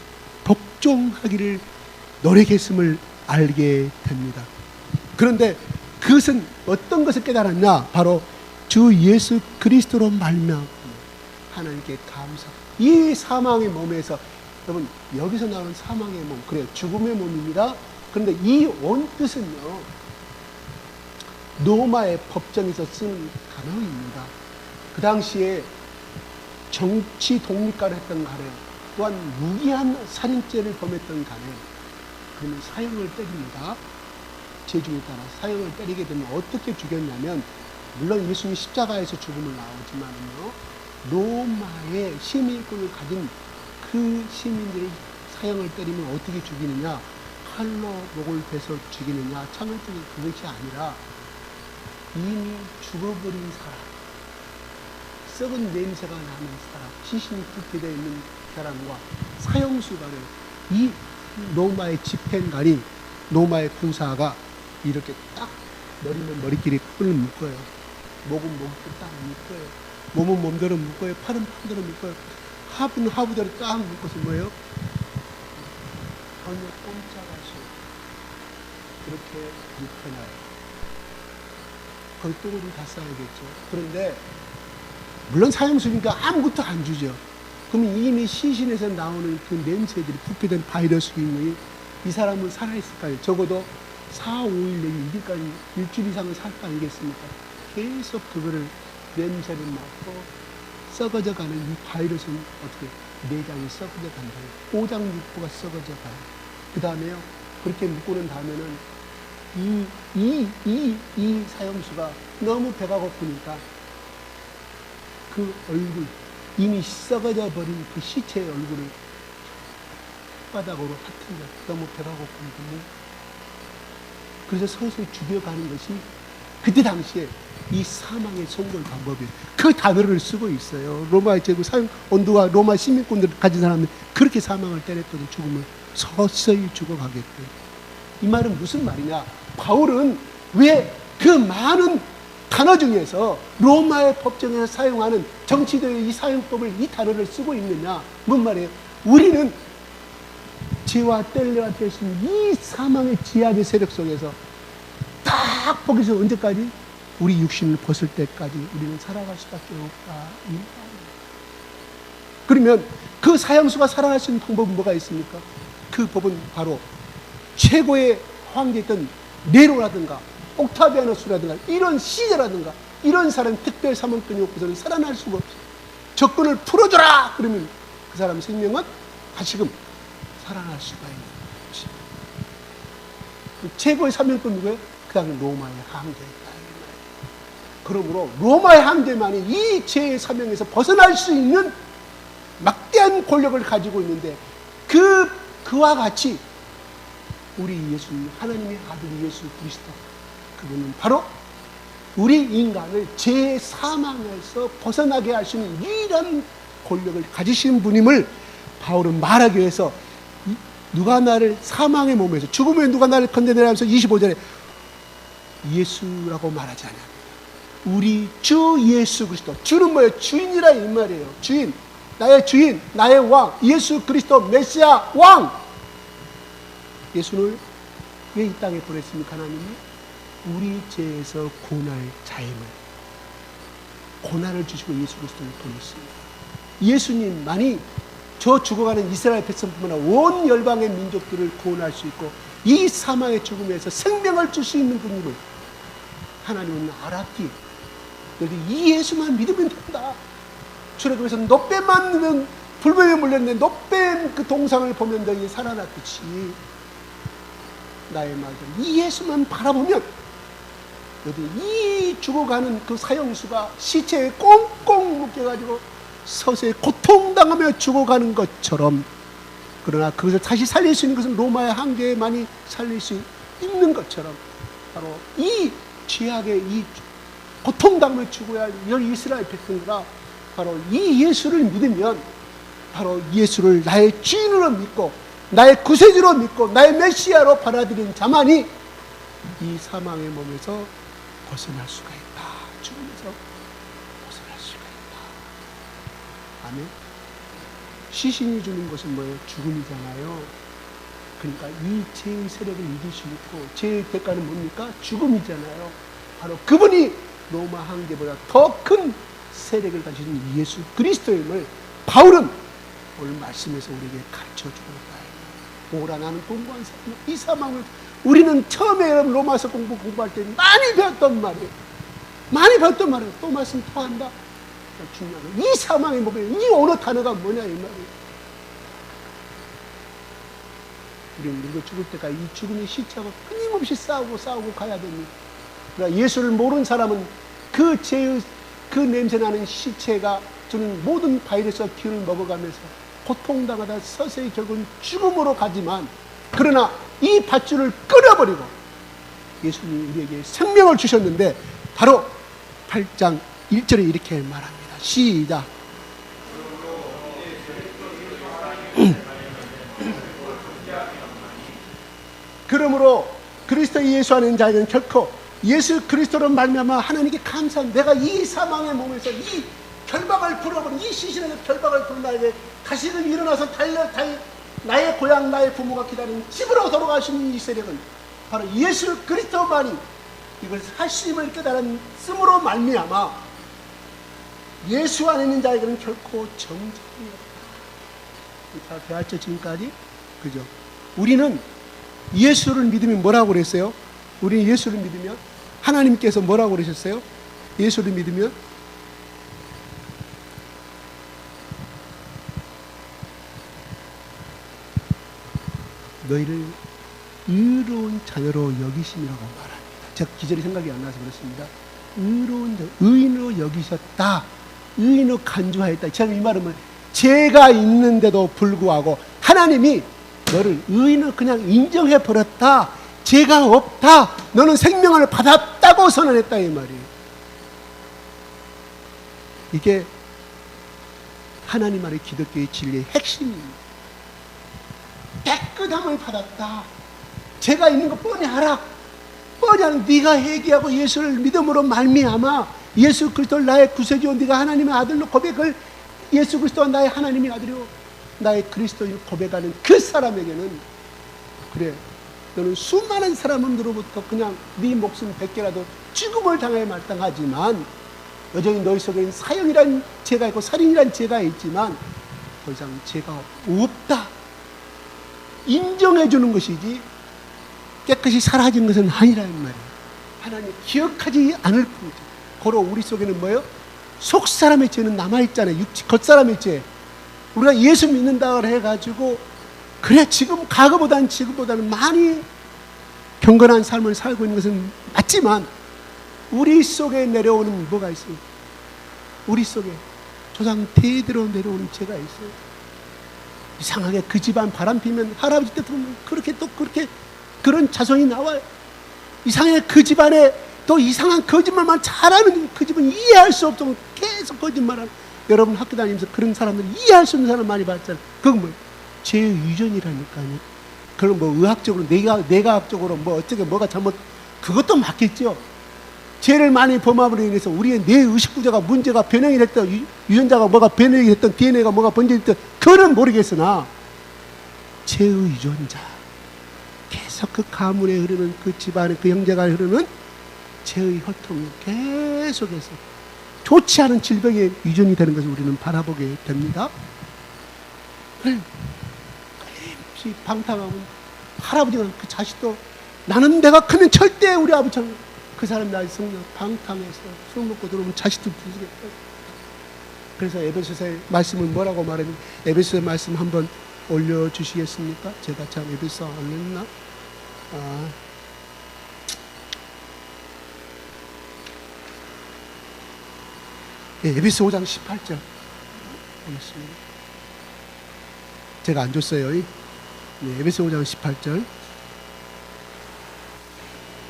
복종하기를 노력했음을 알게 됩니다. 그런데 그것은 어떤 것을 깨달았냐? 바로 주 예수 그리스도로 말미암아 하나님께 감사. 이 사망의 몸에서, 여러분 여기서 나오는 사망의 몸, 그래요, 죽음의 몸입니다. 그런데 이 원뜻은요, 로마의 법정에서 쓰는 단어입니다. 그 당시에 정치 독립가를 했던 간에, 또한 무기한 살인죄를 범했던 간에 그는 사형을 때립니다. 재중에 따라 사형을 때리게 되면 어떻게 죽였냐면, 물론 예수님이 십자가에서 죽음을 나오지만요, 로마의 시민권을 가진 그 시민들을 사형을 때리면 어떻게 죽이느냐? 칼로 목을 베서 죽이느냐, 창을 뜨는 그것이 아니라 이미 죽어버린 사람, 썩은 냄새가 나는 사람, 시신이 굽게 되어 있는 사람과 사형수 간에 이 로마의 집행관이, 로마의 군사가 이렇게 딱 머리는 머리끼리 뿔을 묶어요. 목은 목대로 딱 묶어요. 몸은 몸대로 묶어요. 팔은 팔대로 묶어요. 하부는 하부대로 딱 묶어서 뭐예요? 전혀 꼼짝없이 그렇게 묶어놔요. 거기 똥을 다 싸야겠죠. 그런데 물론 사형수니까 아무것도 안 주죠. 그러면 이미 시신에서 나오는 그 냄새들이, 붓게 된 바이러스 유물이 이 사람은 살아있을까요? 적어도 4, 5일 내지 1일까지 일주일 이상은 살 거 아니겠습니까? 계속 그거를 냄새를 맡고 썩어져 가는 이 바이러스는 어떻게 내장이 썩어져 간다요. 오장육부가 썩어져 가요. 그 다음에요, 그렇게 묶고는 다음에는 이 사형수가 너무 배가 고프니까 그 얼굴, 이미 썩어져 버린 그 시체의 얼굴을 바닥으로 핫은다. 너무 배가 고프니까. 그래서 서서히 죽여가는 것이 그때 당시에 이 사망의 선고의 방법이에요. 그 단어를 쓰고 있어요. 로마의 제국 사형 원두와 로마 시민권들을 가진 사람들 그렇게 사망을 때렸거든. 죽음을 서서히 죽어가게끔. 이 말은 무슨 말이냐? 바울은 왜 그 많은 단어 중에서 로마의 법정에서 사용하는 정치도의 이 사용법을, 이 단어를 쓰고 있느냐? 뭔 말이에요? 우리는 죄와 뗄래야 뗄 수 있는 이 사망의 지하의 세력 속에서 딱 거기서 언제까지? 우리 육신을 벗을 때까지 우리는 살아갈 수밖에 없다. 그러면 그 사형수가 살아갈 수 있는 방법은 뭐가 있습니까? 그 법은 바로 최고의 황제였던 네로라든가 옥타비아누스라든가 이런 시제라든가 이런 사람 특별 사망권이 없고서는 살아날 수가 없어요. 적군을 풀어줘라! 그러면 그 사람 생명은 다시금 살아날 수가 있는 것입니다. 최고의 사명권 누구예요? 그 다음에 로마의 황제였다. 그러므로 로마의 황제만이 이 죄의 사명에서 벗어날 수 있는 막대한 권력을 가지고 있는데 그와 같이 우리 예수님, 하나님의 아들 예수 그리스도, 그분은 바로 우리 인간을 죄의 사망에서 벗어나게 할 수 있는 유일한 권력을 가지신 분임을 바울은 말하기 위해서 누가 나를 사망의 몸에서, 죽음에 누가 나를 건져내라 하면서 25절에 예수라고 말하지 않습니다. 우리 주 예수 그리스도. 주는 뭐예요? 주인이라 이 말이에요. 주인, 나의 주인, 나의 왕, 예수 그리스도 메시아 왕. 예수를 왜 이 땅에 보냈습니까? 하나님이 우리 죄에서 구원할 자임을, 고난을 주시고 예수 그리스도를 보냈습니다. 예수님만이 저 죽어가는 이스라엘 백성뿐만 아니라 온 열방의 민족들을 구원할 수 있고 이 사망의 죽음에서 생명을 줄 수 있는 분임을 하나님은 알았기에 너희들이 이 예수만 믿으면 된다. 출애굽에서 놋뱀만 불뱀에 물렸는데 놋뱀 그 동상을 보면 너희 살아났듯이 나의 말들 이 예수만 바라보면 너희들이 이 죽어가는 그 사형수가 시체에 꽁꽁 묶여가지고 서서히 고통당하며 죽어가는 것처럼, 그러나 그것을 다시 살릴 수 있는 것은 로마의 황제만이 살릴 수 있는 것처럼 바로 이 죄악의 이 고통당하며 죽어야 할 이스라엘 백성들아, 바로 이 예수를 믿으면, 바로 예수를 나의 주인으로 믿고 나의 구세주로 믿고 나의 메시아로 받아들인 자만이 이 사망의 몸에서 벗어날 수가 있다. 죽음에서 벗어날 수가 있다. 아멘. 시신이 주는 것은 뭐예요? 죽음이잖아요. 그러니까 이 죄의 세력을 이길 수 있고 죄의 대가는 뭡니까? 죽음이잖아요. 바로 그분이 로마 황제보다 더 큰 세력을 가지신 예수 그리스도임을 바울은 오늘 말씀에서 우리에게 가르쳐주고 있다. 오라 나는 공부한 사람, 이 사망을 우리는 처음에 로마서 공부할 때 많이 배웠던 말이에요. 많이 배웠던 말이에요. 또 말씀 또 한다. 중요한 건 이 사망의 몸에 이 어느 단어가 뭐냐 이 말이에요. 우리는 늙어 죽을 때까지 이 죽음의 시체하고 끊임없이 싸우고 가야 됩니다. 그러나 예수를 모르는 사람은 그 죄의 그 냄새나는 시체가 주는 모든 바이러스와 기운을 먹어가면서 고통당하다 서서히 결국은 죽음으로 가지만, 그러나 이 밧줄을 끊어버리고 예수님이 우리에게 생명을 주셨는데 바로 8장 1절에 이렇게 말합니다. 시작. 그러므로 그리스도 예수 안에 있는 자에게는 결코 예수 그리스도로 말미암아 하나님께 감사한 내가 이 사망의 몸에서 이 결박을 풀어버린 이 시신에서 결박을 풀은 나에게 다시금 일어나서 나의 고향 나의 부모가 기다리는 집으로 돌아가시는 이 세력은 바로 예수 그리스도만이 이걸 사실임을 깨달은 씀으로 말미암아 예수 안에 있는 자에게는 결코 정죄이 없다. 다 배웠죠 지금까지? 그죠? 우리는 예수를 믿으면 뭐라고 그랬어요? 우리는 예수를 믿으면 하나님께서 뭐라고 그러셨어요? 예수를 믿으면 너희를 의로운 자녀로 여기심이라고 말합니다. 제가 기절이 생각이 안 나서 그렇습니다. 의로운 자, 의인으로 여기셨다. 의인으로 간주하였다. 참 이 말은 뭐 죄가 있는데도 불구하고 하나님이 너를 의인으로 그냥 인정해 버렸다. 죄가 없다. 너는 생명을 받았다고 선언했다 이 말이에요. 이게 하나님 안의 기독교의 진리의 핵심입니다. 깨끗함을 받았다. 죄가 있는 거 뻔히 알아. 뻔히 알아. 네가 회개하고 예수를 믿음으로 말미암아 예수 그리스도를 나의 구세주요 네가 하나님의 아들로 고백을 예수 그리스도가 나의 하나님의 아들이요 나의 그리스도인 고백하는 그 사람에게는 그래 너는 수많은 사람들로부터 그냥 네 목숨 100개라도 죽음을 당해 마땅하지만 여전히 너희 속에는 사형이란 죄가 있고 살인이란 죄가 있지만 더 이상 죄가 없다. 인정해 주는 것이지 깨끗이 사라진 것은 아니라는 말이에요. 하나님 기억하지 않을 뿐이죠. 고로 우리 속에는 뭐예요? 속 사람의 죄는 남아있잖아요. 육체 겉사람의 죄. 우리가 예수 믿는다고 해가지고 그래 지금보다는 많이 경건한 삶을 살고 있는 것은 맞지만 우리 속에 내려오는 뭐가 있어요? 우리 속에 조상 대대로 내려오는 죄가 있어요. 이상하게 그 집안 바람 피면 할아버지 때 보면 그렇게 그런 자손이 나와요. 이상하게 그 집안에 또 이상한 거짓말만 잘하면 그 집은 이해할 수 없도록 계속 거짓말하는 여러분 학교 다니면서 그런 사람들 이해할 수 없는 사람 많이 봤잖아요. 그건 뭐 죄의 유전이라니까요. 그럼 뭐 의학적으로 내과학적으로 뭐 어떻게 뭐가 잘못 그것도 맞겠죠. 죄를 많이 범함으로 인해서 우리의 뇌 의식구조가 문제가 변형이 됐던 유전자가 뭐가 변형이 됐던 DNA가 뭐가 번져있던 그건 모르겠으나 죄의 유전자 계속 그 가문에 흐르는 그 집안에 그 형제가 흐르는 죄의 혈통이 계속해서 좋지 않은 질병의 유전이 되는 것을 우리는 바라보게 됩니다. 끊임없이 방탕하면 할아버지가 그 자식도 나는 내가 크면 절대 우리 아버지처럼 그 사람 나이 성령 방탕해서 술 먹고 들어오면 자식도 부수겠다. 그래서 에베소서의 말씀은 뭐라고 말했는지 에베소서의 말씀 한번 올려주시겠습니까? 제가 참 에베소 안 했나? 에베소 5장 18절 보겠습니다. 제가 안 줬어요. 네, 에베소 5장 18절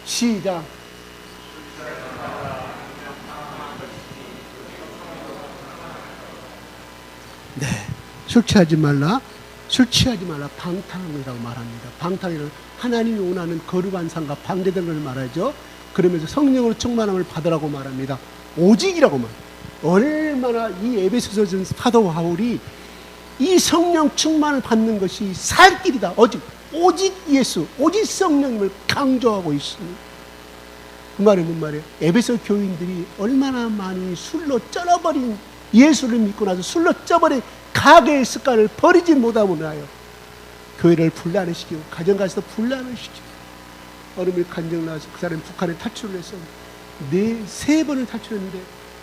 시작. 네, 술 취하지 말라 방탕이라고 말합니다. 방탕이란 하나님이 원하는 거룩한 삶과 반대되는 걸 말하죠. 그러면서 성령으로 충만함을 받으라고 말합니다. 오직이라고 말합니다. 얼마나 이 에베소서 사도 바울이 이 성령 충만을 받는 것이 살 길이다. 오직 예수, 오직 성령님을 강조하고 있습니다. 그 말이 뭔 말이에요? 에베소 교인들이 얼마나 많이 술로 쩔어버린 예수를 믿고 나서 술로 쪄버린 가게의 습관을 버리지 못하고 나요. 교회를 분란을 시키고 가정 가서도 분란을 시키고 얼음이 간정 나와서 그 사람이 북한에 탈출을 해서 3번을 탈출했는데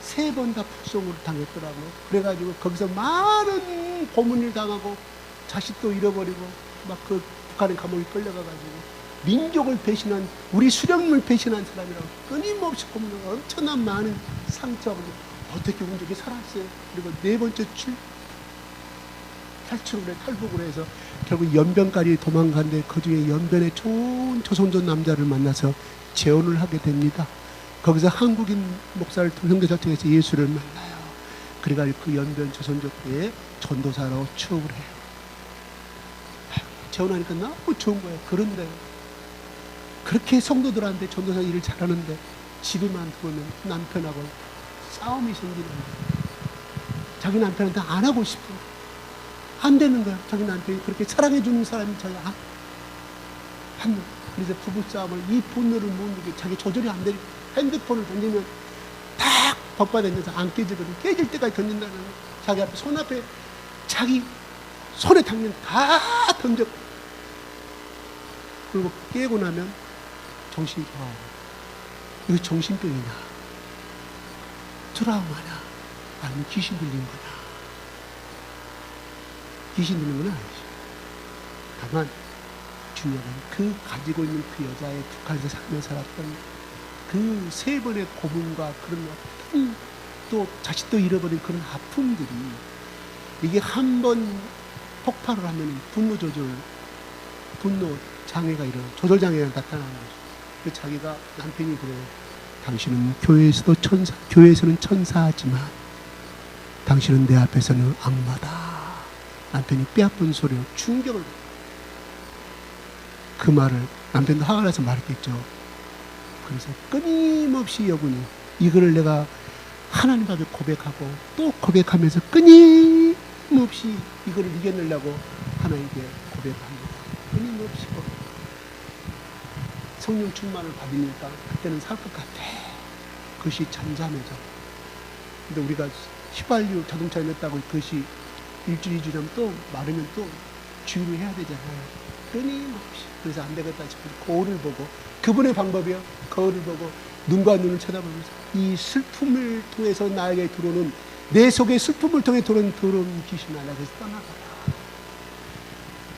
3번 다 북송으로 당했더라고요. 그래가지고 거기서 많은 고문을 당하고 자식도 잃어버리고 막 그 북한의 감옥에 끌려가가지고 민족을 배신한 우리 수령님을 배신한 사람이라고 끊임없이 고문을 엄청난 많은 상처하고 어떻게 운 적이 살았어요. 그리고 4번째 탈출을 해, 탈북을 해서 결국 연변까지 도망갔는데 그 중에 연변에 좋은 조선족 남자를 만나서 재혼을 하게 됩니다. 거기서 한국인 목사를 형제자청에서 예수를 만나요. 그래가지고 그 연변 조선족교회에 전도사로 취업을 해요. 재혼하니까 너무 좋은 거예요. 그런데 그렇게 성도들한테 전도사 일을 잘하는데 집에만 들어오면 남편하고 싸움이 생기는 거예요. 자기 남편한테 안 하고 싶어. 안 되는 거야. 자기 남편이 그렇게 사랑해주는 사람이 저야 한 번. 그래서 부부싸움을 이 분노를 못 이기게 자기 조절이 안 되니까 핸드폰을 던지면 딱 벅받아내서 안 깨지거든. 깨질 때까지 던진다는 거야. 자기 앞에 손 앞에 자기 손에 닿는 다 던져. 그리고 깨고 나면 정신이 이거 정신병이냐 트라우마냐 아니면 귀신 들린 거냐. 귀신 들린 건 아니지. 다만 중요한 건 그 가지고 있는 그 여자의 북한에서 살며 살았던 그 세 번의 고문과 그런 어떤 또 자식도 잃어버린 그런 아픔들이 이게 한 번 폭발을 하면 분노 장애가 조절 장애가 나타나는 거죠. 그 자기가 남편이 그래요. 당신은 교회에서는 천사지만 당신은 내 앞에서는 악마다. 남편이 뼈아픈 소리로 충격을 받아요. 그 말을 남편도 화가 나서 말했겠죠. 그래서 끊임없이 여분이 이거를 내가 하나님 앞에 고백하고 또 고백하면서 끊임없이 이거를 이겨내려고 하나님께 고백합니다. 끊임없이 성령 충만을 받으니까 그때는 살 것 같아. 그것이 잠잠해져. 근데 우리가 휘발유 자동차에 넣었다고 그것이 일주일, 2주일 하면 또 마르면 또 주의를 해야 되잖아요. 끊임없이. 그래서 안 되겠다 싶으면 거울을 보고, 그분의 방법이요. 거울을 보고 눈과 눈을 쳐다보면서 이 슬픔을 통해서 나에게 들어오는, 내 속에 슬픔을 통해 들어오는 더러운 귀신아, 나에게서 떠나가라.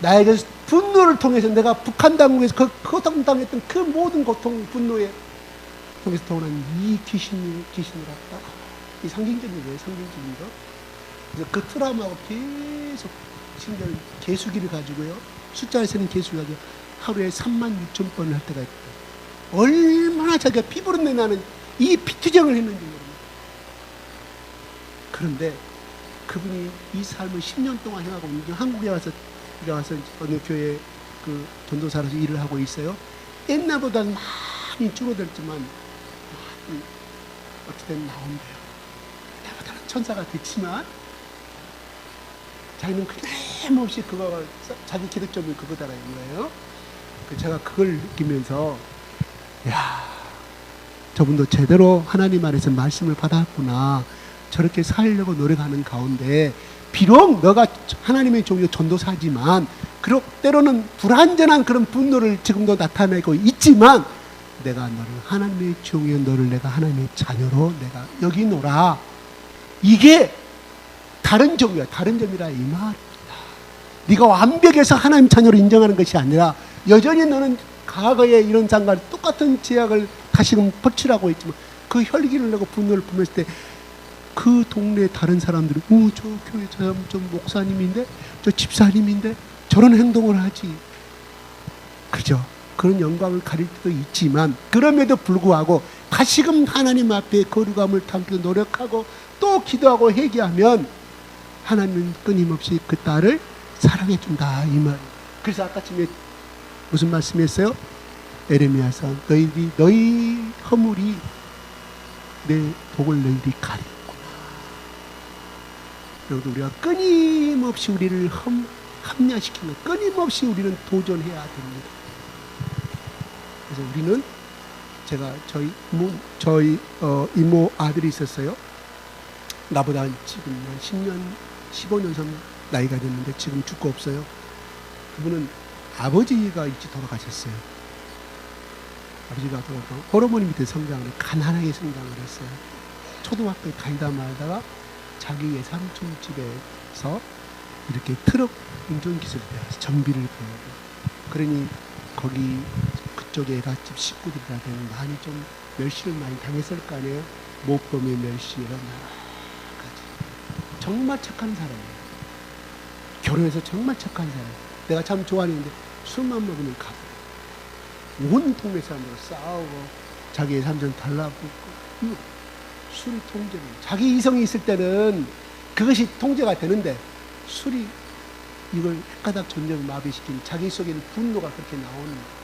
나에게 분노를 통해서 내가 북한 당국에서 고통당했던 그 모든 고통, 분노에 통해서 들어오는 이 귀신을 왔다. 이 상징적인 거예요. 상징적인 거. 그래서 그 트라우마하고 계속 신경을 개수기를 가지고요. 숫자를 세는 개수를 가지고 하루에 36,000번을 할 때가 있고, 얼마나 자기가 피부로 내나는 이 피투정을 했는지 모릅니다. 그런데 그분이 이 삶을 10년 동안 해가고 있는 한국에 와서 어느 교회 그 전도사로서 일을 하고 있어요. 옛날보다는 많이 줄어들지만 어쨌든 나온대요. 나보다는 천사가 됐지만 자기는 끊임없이 그거 자기 기득점을 그거다라는 거예요. 제가 그걸 느끼면서 야, 저분도 제대로 하나님 안에서 말씀을 받았구나. 저렇게 살려고 노력하는 가운데 비록 너가 하나님의 종교 전도사지만 때로는 불완전한 그런 분노를 지금도 나타내고 있지만 내가 너를 하나님의 종이여 너를 내가 하나님의 자녀로 내가 여기노라. 이게 다른 점이야. 다른 점이라 이 말입니다. 네가 완벽해서 하나님 자녀로 인정하는 것이 아니라 여전히 너는 과거에 이런 상관 똑같은 죄악을 다시금 퍼치라고 했지만 그 혈기를 내고 분노를 품었을 때 그 동네 다른 사람들이 저 교회 저 사람 좀 목사님인데 저 집사님인데 저런 행동을 하지. 그죠? 그런 영광을 가릴 때도 있지만 그럼에도 불구하고 다시금 하나님 앞에 거룩함을 담기 노력하고 또 기도하고 회개하면 하나님은 끊임없이 그 딸을 사랑해 준다 이 말. 그래서 아까쯤에 무슨 말씀했어요? 에레미야서 너희 허물이 내 복을 너희들이 가리구나. 그래도 우리가 끊임없이 우리를 합리화시키는, 끊임없이 우리는 도전해야 됩니다. 그래서 우리는 저희 이모 아들이 있었어요. 나보다 지금 10년 15년 전 나이가 됐는데 지금 죽고 없어요. 그분은 아버지가 일찍 돌아가셨어요. 아버지가 돌아가고 호르몬 밑에 성장을 가난하게 성장을 했어요. 초등학교에 다니다 말다가 자기 외삼촌 집에서 이렇게 트럭 운전기술을 배워서 정비를 배우고, 그러니 거기 그쪽에 애가집 식구들이라면 많이 좀 멸시를 많이 당했을 거 아니에요. 못범의 멸시 이런 여러 가지. 정말 착한 사람이에요. 결혼해서 정말 착한 사람, 내가 참 좋아하는데 술만 먹으면 가버려. 온 동네 사람들과 싸우고 자기의 삼촌 달라붙고. 이거 술이 통제는, 자기 이성이 있을 때는 그것이 통제가 되는데 술이 이걸 헷가닥 전쟁을 마비시킨, 자기 속에는 분노가 그렇게 나오는 거예요.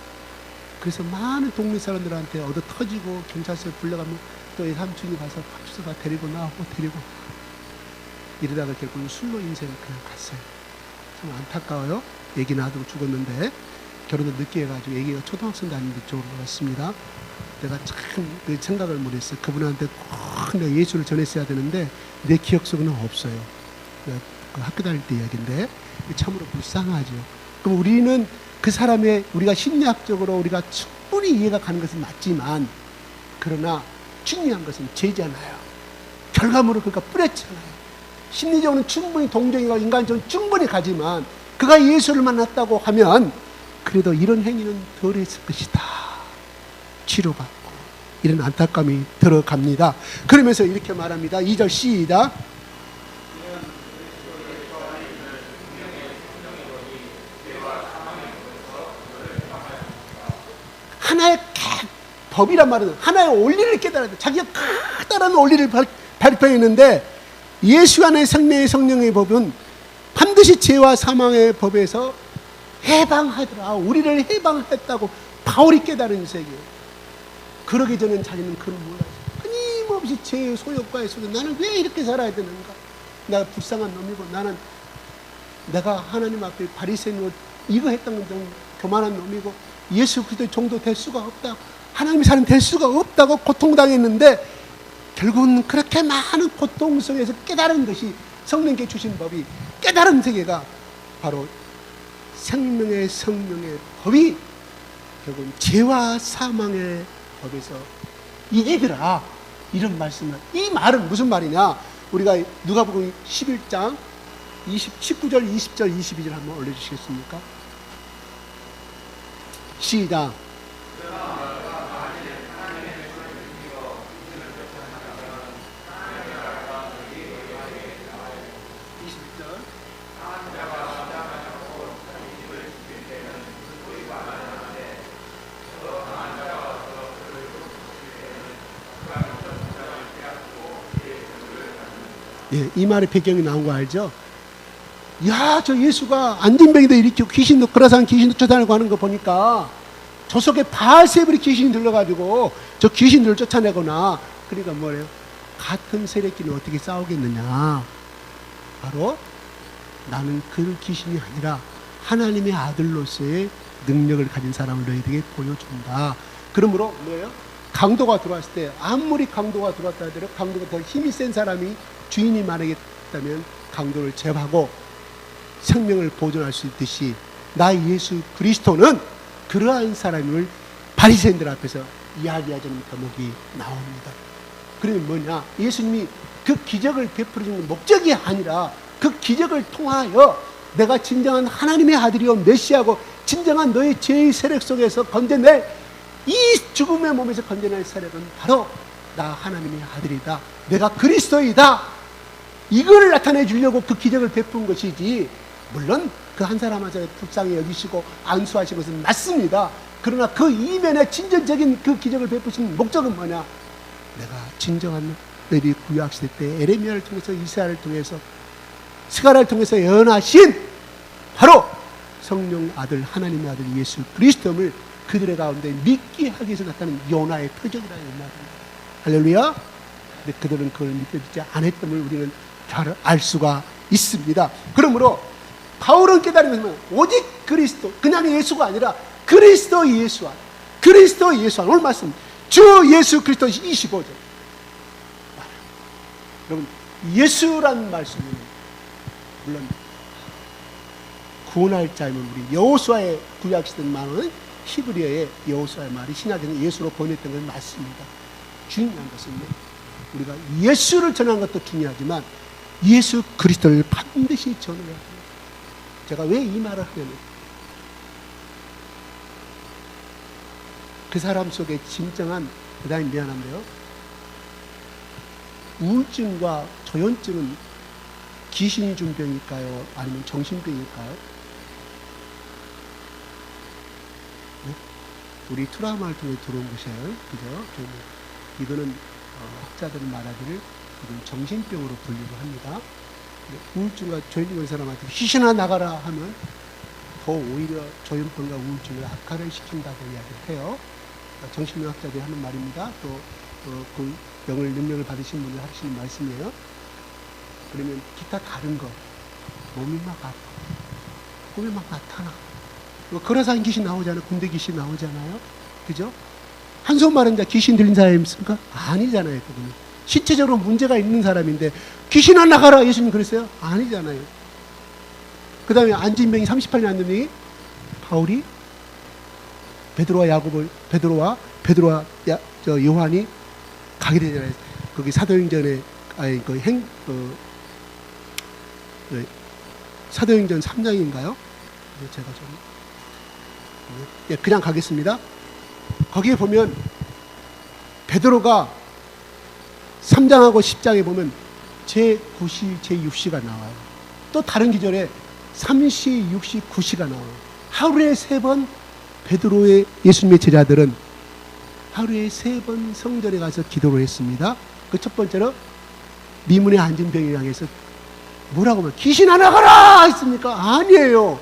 그래서 많은 동네 사람들한테 얻어 터지고 경찰서에 불러가면 또 이 삼촌이 가서 박수가 데리고 나오고 데리고 이러다가 결국은 술로 인생을 그냥 갔어요. 참 안타까워요. 애기 놔두고 죽었는데 결혼을 늦게 해가지고 애기가 초등학생 다니는데 쪽으로 갔습니다. 내가 참 그 생각을 못했어요. 그분한테 꼭 내가 예수를 전했어야 되는데 내 기억 속에는 없어요. 그 학교 다닐 때 이야기인데 참으로 불쌍하죠. 그럼 우리는 그 사람의, 우리가 심리학적으로 우리가 충분히 이해가 가는 것은 맞지만, 그러나 중요한 것은 죄잖아요. 결과물을 그가 뿌렸잖아요. 심리적으로는 충분히 동정이가 인간적으로 충분히 가지만 그가 예수를 만났다고 하면 그래도 이런 행위는 덜 했을 것이다. 치료받고 이런 안타까움이 들어갑니다. 그러면서 이렇게 말합니다. 2절 시작. 하나의 법이란 말은 하나의 원리를 깨달아야 돼. 자기가 커다란 원리를 발표했는데 예수 안의 생명의 성령의 법은 반드시 죄와 사망의 법에서 해방하더라. 우리를 해방했다고 바울이 깨달은 세계예요. 그러기 전엔 자기는 그걸 몰라요. 끊임없이 죄의 소욕과의 속에 나는 왜 이렇게 살아야 되는가? 내가 불쌍한 놈이고 나는 내가 하나님 앞에 바리새인으로 이거 했던 건 교만한 놈이고 예수 그리스도의 종도 될 수가 없다. 하나님의 사람 될 수가 없다고 고통당했는데 결국은 그렇게 많은 고통 속에서 깨달은 것이 성령께 주신 법이 깨달은 세계가 바로 생명의 성령의 법이 결국은 죄와 사망의 법에서 이기더라. 이런 말씀을. 이 말은 무슨 말이냐? 우리가 누가복음 11장 19절, 20절, 22절 한번 올려주시겠습니까? 시작. 예, 이 말의 배경이 나온 거 알죠? 야, 저 예수가 안진병이도 일으키고 귀신도, 그라산 귀신도 쫓아내고 하는 거 보니까 저 속에 바알세불이 귀신이 들러가지고 저 귀신들을 쫓아내거나, 그러니까 뭐래요? 같은 세력끼리 어떻게 싸우겠느냐? 바로 나는 그 귀신이 아니라 하나님의 아들로서의 능력을 가진 사람을 너희에게 보여준다. 그러므로 뭐예요? 강도가 들어왔을 때 아무리 강도가 들어왔다 하더라도 강도가 더 힘이 센 사람이 주인이 만약에 강도를 제압하고 생명을 보존할 수 있듯이 나 예수 그리스도는 그러한 사람을 바리새인들 앞에서 이야기하자는 대목이 나옵니다. 그러면 뭐냐? 예수님이 그 기적을 베풀어주는 목적이 아니라 그 기적을 통하여 내가 진정한 하나님의 아들이요 메시아고 진정한 너의 죄의 세력 속에서 건져낼 이 죽음의 몸에서 건져낼 세력은 바로 나 하나님의 아들이다. 내가 그리스도이다. 이걸 나타내 주려고 그 기적을 베푼 것이지, 물론 그 한 사람 한 사람 불쌍히 여기시고 안수하신 것은 맞습니다. 그러나 그 이면에 진전적인 그 기적을 베푸신 목적은 뭐냐? 내가 진정한 너희들이 구약시대 때 에레미야를 통해서 이사야를 통해서 스가랴를 통해서 예언하신 바로 성령 아들 하나님의 아들 예수 그리스도를 그들의 가운데 믿게 하기 위해서 나타난 요나의 표적이라는 말입니다. 할렐루야. 근데 그들은 그걸 믿지 않았음을 우리는 잘 알 수가 있습니다. 그러므로 바울은 깨달은 것은 오직 그리스도, 그냥 예수가 아니라 그리스도 예수 안, 그리스도 예수 안. 오늘 말씀 주 예수 그리스도 25절. 여러분 예수란 말씀은 물론 구원할 자이면 우리 여호수아의 구약시대 말은 히브리어의 여호수아의 말이 신약에는 예수로 번역된 건 맞습니다. 중요한 것은 우리가 예수를 전하는 것도 중요하지만 예수 그리스도를 반드시 전해야 합니다. 제가 왜 이 말을 하냐면 그 사람 속에 진정한, 대단히 미안한데요, 우울증과 조현증은 귀신이 준 병일까요? 아니면 정신병일까요? 네? 우리 트라우마를 통해 들어온 것이에요. 그죠? 이거는 학자들은 말하기를 이건 정신병으로 분류를 합니다. 우울증과 조현병 사람한테 귀신아 나가라 하면 더 오히려 조현병과 우울증을 악화를 시킨다고 이야기를 해요. 정신의학자들이 하는 말입니다. 또 그 병을 능력을 받으신 분들 하시는 말씀이에요. 그러면 기타 다른 거 몸이 막 아파, 꿈에 막 나타나, 거라산 귀신 나오잖아요. 군대 귀신 나오잖아요. 그죠? 한손 마른 자 귀신 들린 사람입니까? 아니잖아요. 그분은 신체적으로 문제가 있는 사람인데 귀신 안 나가라 예수님 그랬어요? 아니잖아요. 그 다음에 안진병이 38년 안 되니 바울이 베드로와 요한이 가게 되잖아요. 거기 사도행전에 사도행전 3장인가요? 제가 좀 그냥 가겠습니다. 거기에 보면 베드로가 3장하고 10장에 보면 제9시, 제6시가 나와요. 또 다른 기절에 3시, 6시, 9시가 나와요. 하루에 3번 베드로의 예수님의 제자들은 하루에 3번 성전에 가서 기도를 했습니다. 그 첫 번째로 미문에 앉은 병을 향해서 뭐라고 하면 귀신 하나 가라 했습니까? 아니에요.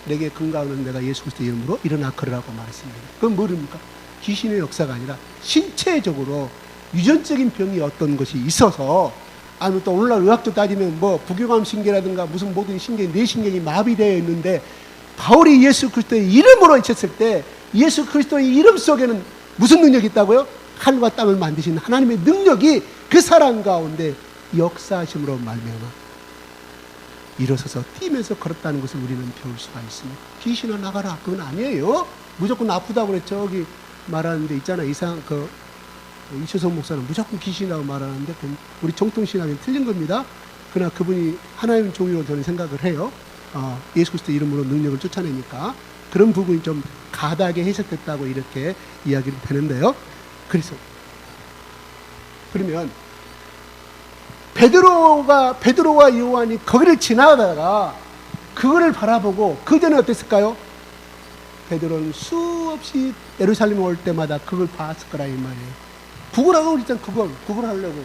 내게 건강은 내가 예수 그리스도 이름으로 일어나 걸으라고 말했습니다. 그건 뭐입니까? 귀신의 역사가 아니라 신체적으로 유전적인 병이 어떤 것이 있어서, 아니면 또 오늘날 의학적 따지면 뭐 부교감 신경이라든가 무슨 모든 신경, 뇌신경이 마비되어 있는데 바울이 예수 그리스도의 이름으로 외쳤을 때 예수 그리스도의 이름 속에는 무슨 능력이 있다고요? 하늘과 땅을 만드신 하나님의 능력이 그 사람 가운데 역사하심으로 말미암아 일어서서 뛰면서 걸었다는 것을 우리는 배울 수가 있습니다. 귀신아 나가라 그건 아니에요. 무조건 아프다고 그래 저기 말하는데 있잖아. 이초성 목사는 무조건 귀신이라고 말하는데 그건 우리 정통신학은 틀린 겁니다. 그러나 그분이 하나님 종이라고 저는 생각을 해요. 예수 그리스도 이름으로 능력을 쫓아내니까 그런 부분이 좀 가다하게 해석됐다고 이렇게 이야기를 되는데요. 그러면 베드로와 요한이 거기를 지나가다가 그거를 바라보고 그 전에 어땠을까요? 베드로는 수없이 예루살렘 올 때마다 그걸 봤을 거라 이 말이에요. 구걸하고 그랬잖아. 구걸 하려고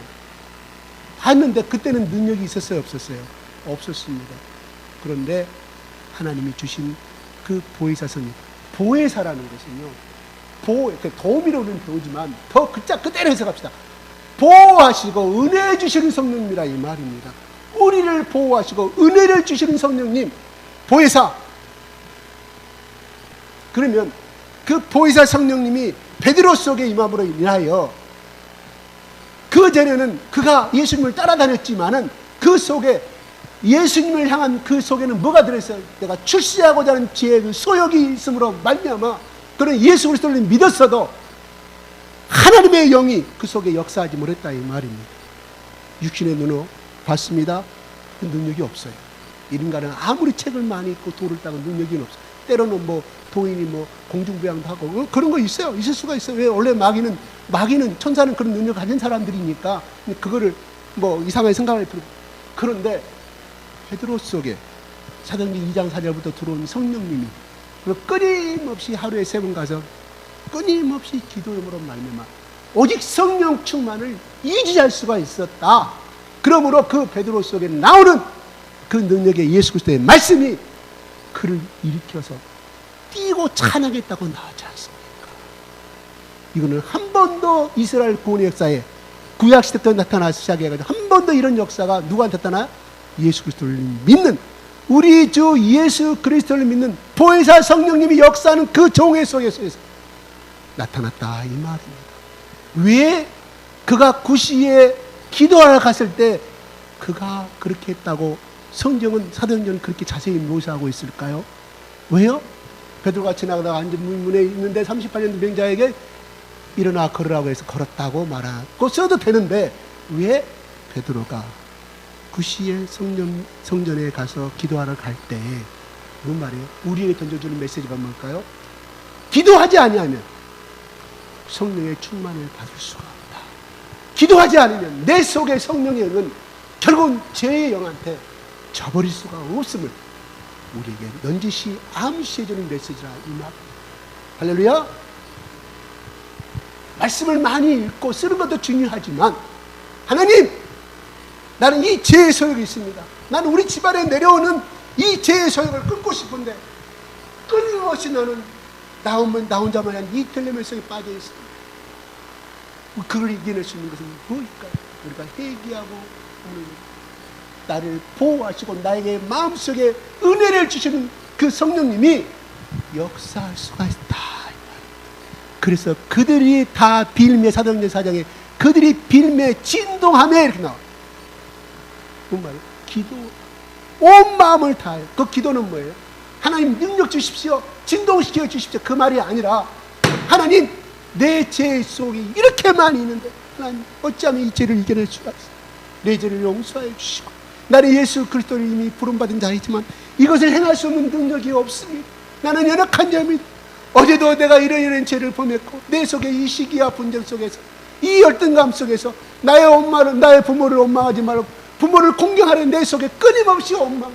봤는데 그때는 능력이 있었어요? 없었어요? 없었습니다. 그런데 하나님이 주신 그 보혜사 성령, 보혜사라는 것은요, 도움이라고는 배우지만 더 그대로 해석합시다. 보호하시고 은혜 주시는 성령님이라 이 말입니다. 우리를 보호하시고 은혜를 주시는 성령님, 보혜사. 그러면 그 보혜사 성령님이 베드로 속에 임함으로 인하여 그 전에는 그가 예수님을 따라다녔지만은 그 속에 예수님을 향한 그 속에는 뭐가 들어있어요? 내가 출세하고자 하는 지혜의 그 소욕이 있음으로 말미암아 그는 예수 그리스도를 믿었어도 하나님의 영이 그 속에 역사하지 못했다 이 말입니다. 육신의 눈으로 봤습니다. 그 능력이 없어요. 이 인간은 아무리 책을 많이 읽고 도를 따고 능력이 없어요. 때로는 뭐 도인이 뭐 공중부양도 하고 그런 거 있어요. 있을 수가 있어요. 왜? 원래 마귀는 천사는 그런 능력을 가진 사람들이니까 그거를 뭐 이상하게 생각할 필요. 그런데 베드로 속에 사도행전 2장 4절부터 들어온 성령님이 끊임없이 하루에 3번 가서 끊임없이 기도함으로 말미암아 오직 성령 충만을 유지할 수가 있었다. 그러므로 그 베드로 속에 나오는 그 능력의 예수 그리스도의 말씀이 그를 일으켜서 뛰고 찬양했다고 나오지 않습니까? 이거는 한 번도 이스라엘 구원의 역사에 구약시대 때 나타나서 시작해가지고 한 번도 이런 역사가 누구한테 나타나요? 예수 그리스도를 믿는 우리 주 예수 그리스도를 믿는 보혜사 성령님이 역사하는 그 종의 속에서 나타났다 이 말입니다. 왜 그가 구시에 기도하러 갔을 때 그가 그렇게 했다고 성경은 사도행전은 그렇게 자세히 묘사하고 있을까요? 왜요? 베드로가 지나가다가 앉은 문에 있는데 38년 병자에게 일어나 걸으라고 해서 걸었다고 말하고 써도 되는데 왜 베드로가 구시에 성전에 가서 기도하러 갈 때 무슨 말이에요? 우리에게 던져주는 메시지가 뭘까요? 기도하지 아니하면 성령의 충만을 받을 수가 없다. 기도하지 않으면 내 속에 성령의 영은 결국은 죄의 영한테 져버릴 수가 없음을 우리에게 넌지시 암시해 주는 메시지라 이 말. 할렐루야. 말씀을 많이 읽고 쓰는 것도 중요하지만, 하나님, 나는 이 죄의 소욕이 있습니다. 나는 우리 집안에 내려오는 이 죄의 소욕을 끊고 싶은데 끊임없이 나는 나 혼자만 이 텔레면 속에 빠져 있습니다. 그걸 이겨낼 수 있는 것은 무엇일까요? 우리가 회개하고 나를 보호하시고 나에게 마음속에 은혜를 주시는 그 성령님이 역사할 수가 있다. 그래서 그들이 다 빌매, 사도행전 4장에 그들이 빌매 진동하며 이렇게 나와요. 뭔 말이에요? 기도, 온 마음을 다해요. 그 기도는 뭐예요? 하나님 능력 주십시오, 진동시켜 주십시오, 그 말이 아니라, 하나님 내 죄 속이 이렇게 많이 있는데 하나님 어찌하면 이 죄를 이겨낼 수가 있어요. 내 죄를 용서해 주시고, 나는 예수 그리스도를 이미 부름받은 자이지만 이것을 행할 수 없는 능력이 없습니다. 나는 연약한 자입니다. 어제도 내가 이런 죄를 범했고, 내 속에 이 시기와 분쟁 속에서, 이 열등감 속에서 나의 부모를 원망하지 말고 부모를 공경하는 내 속에 끊임없이 원망,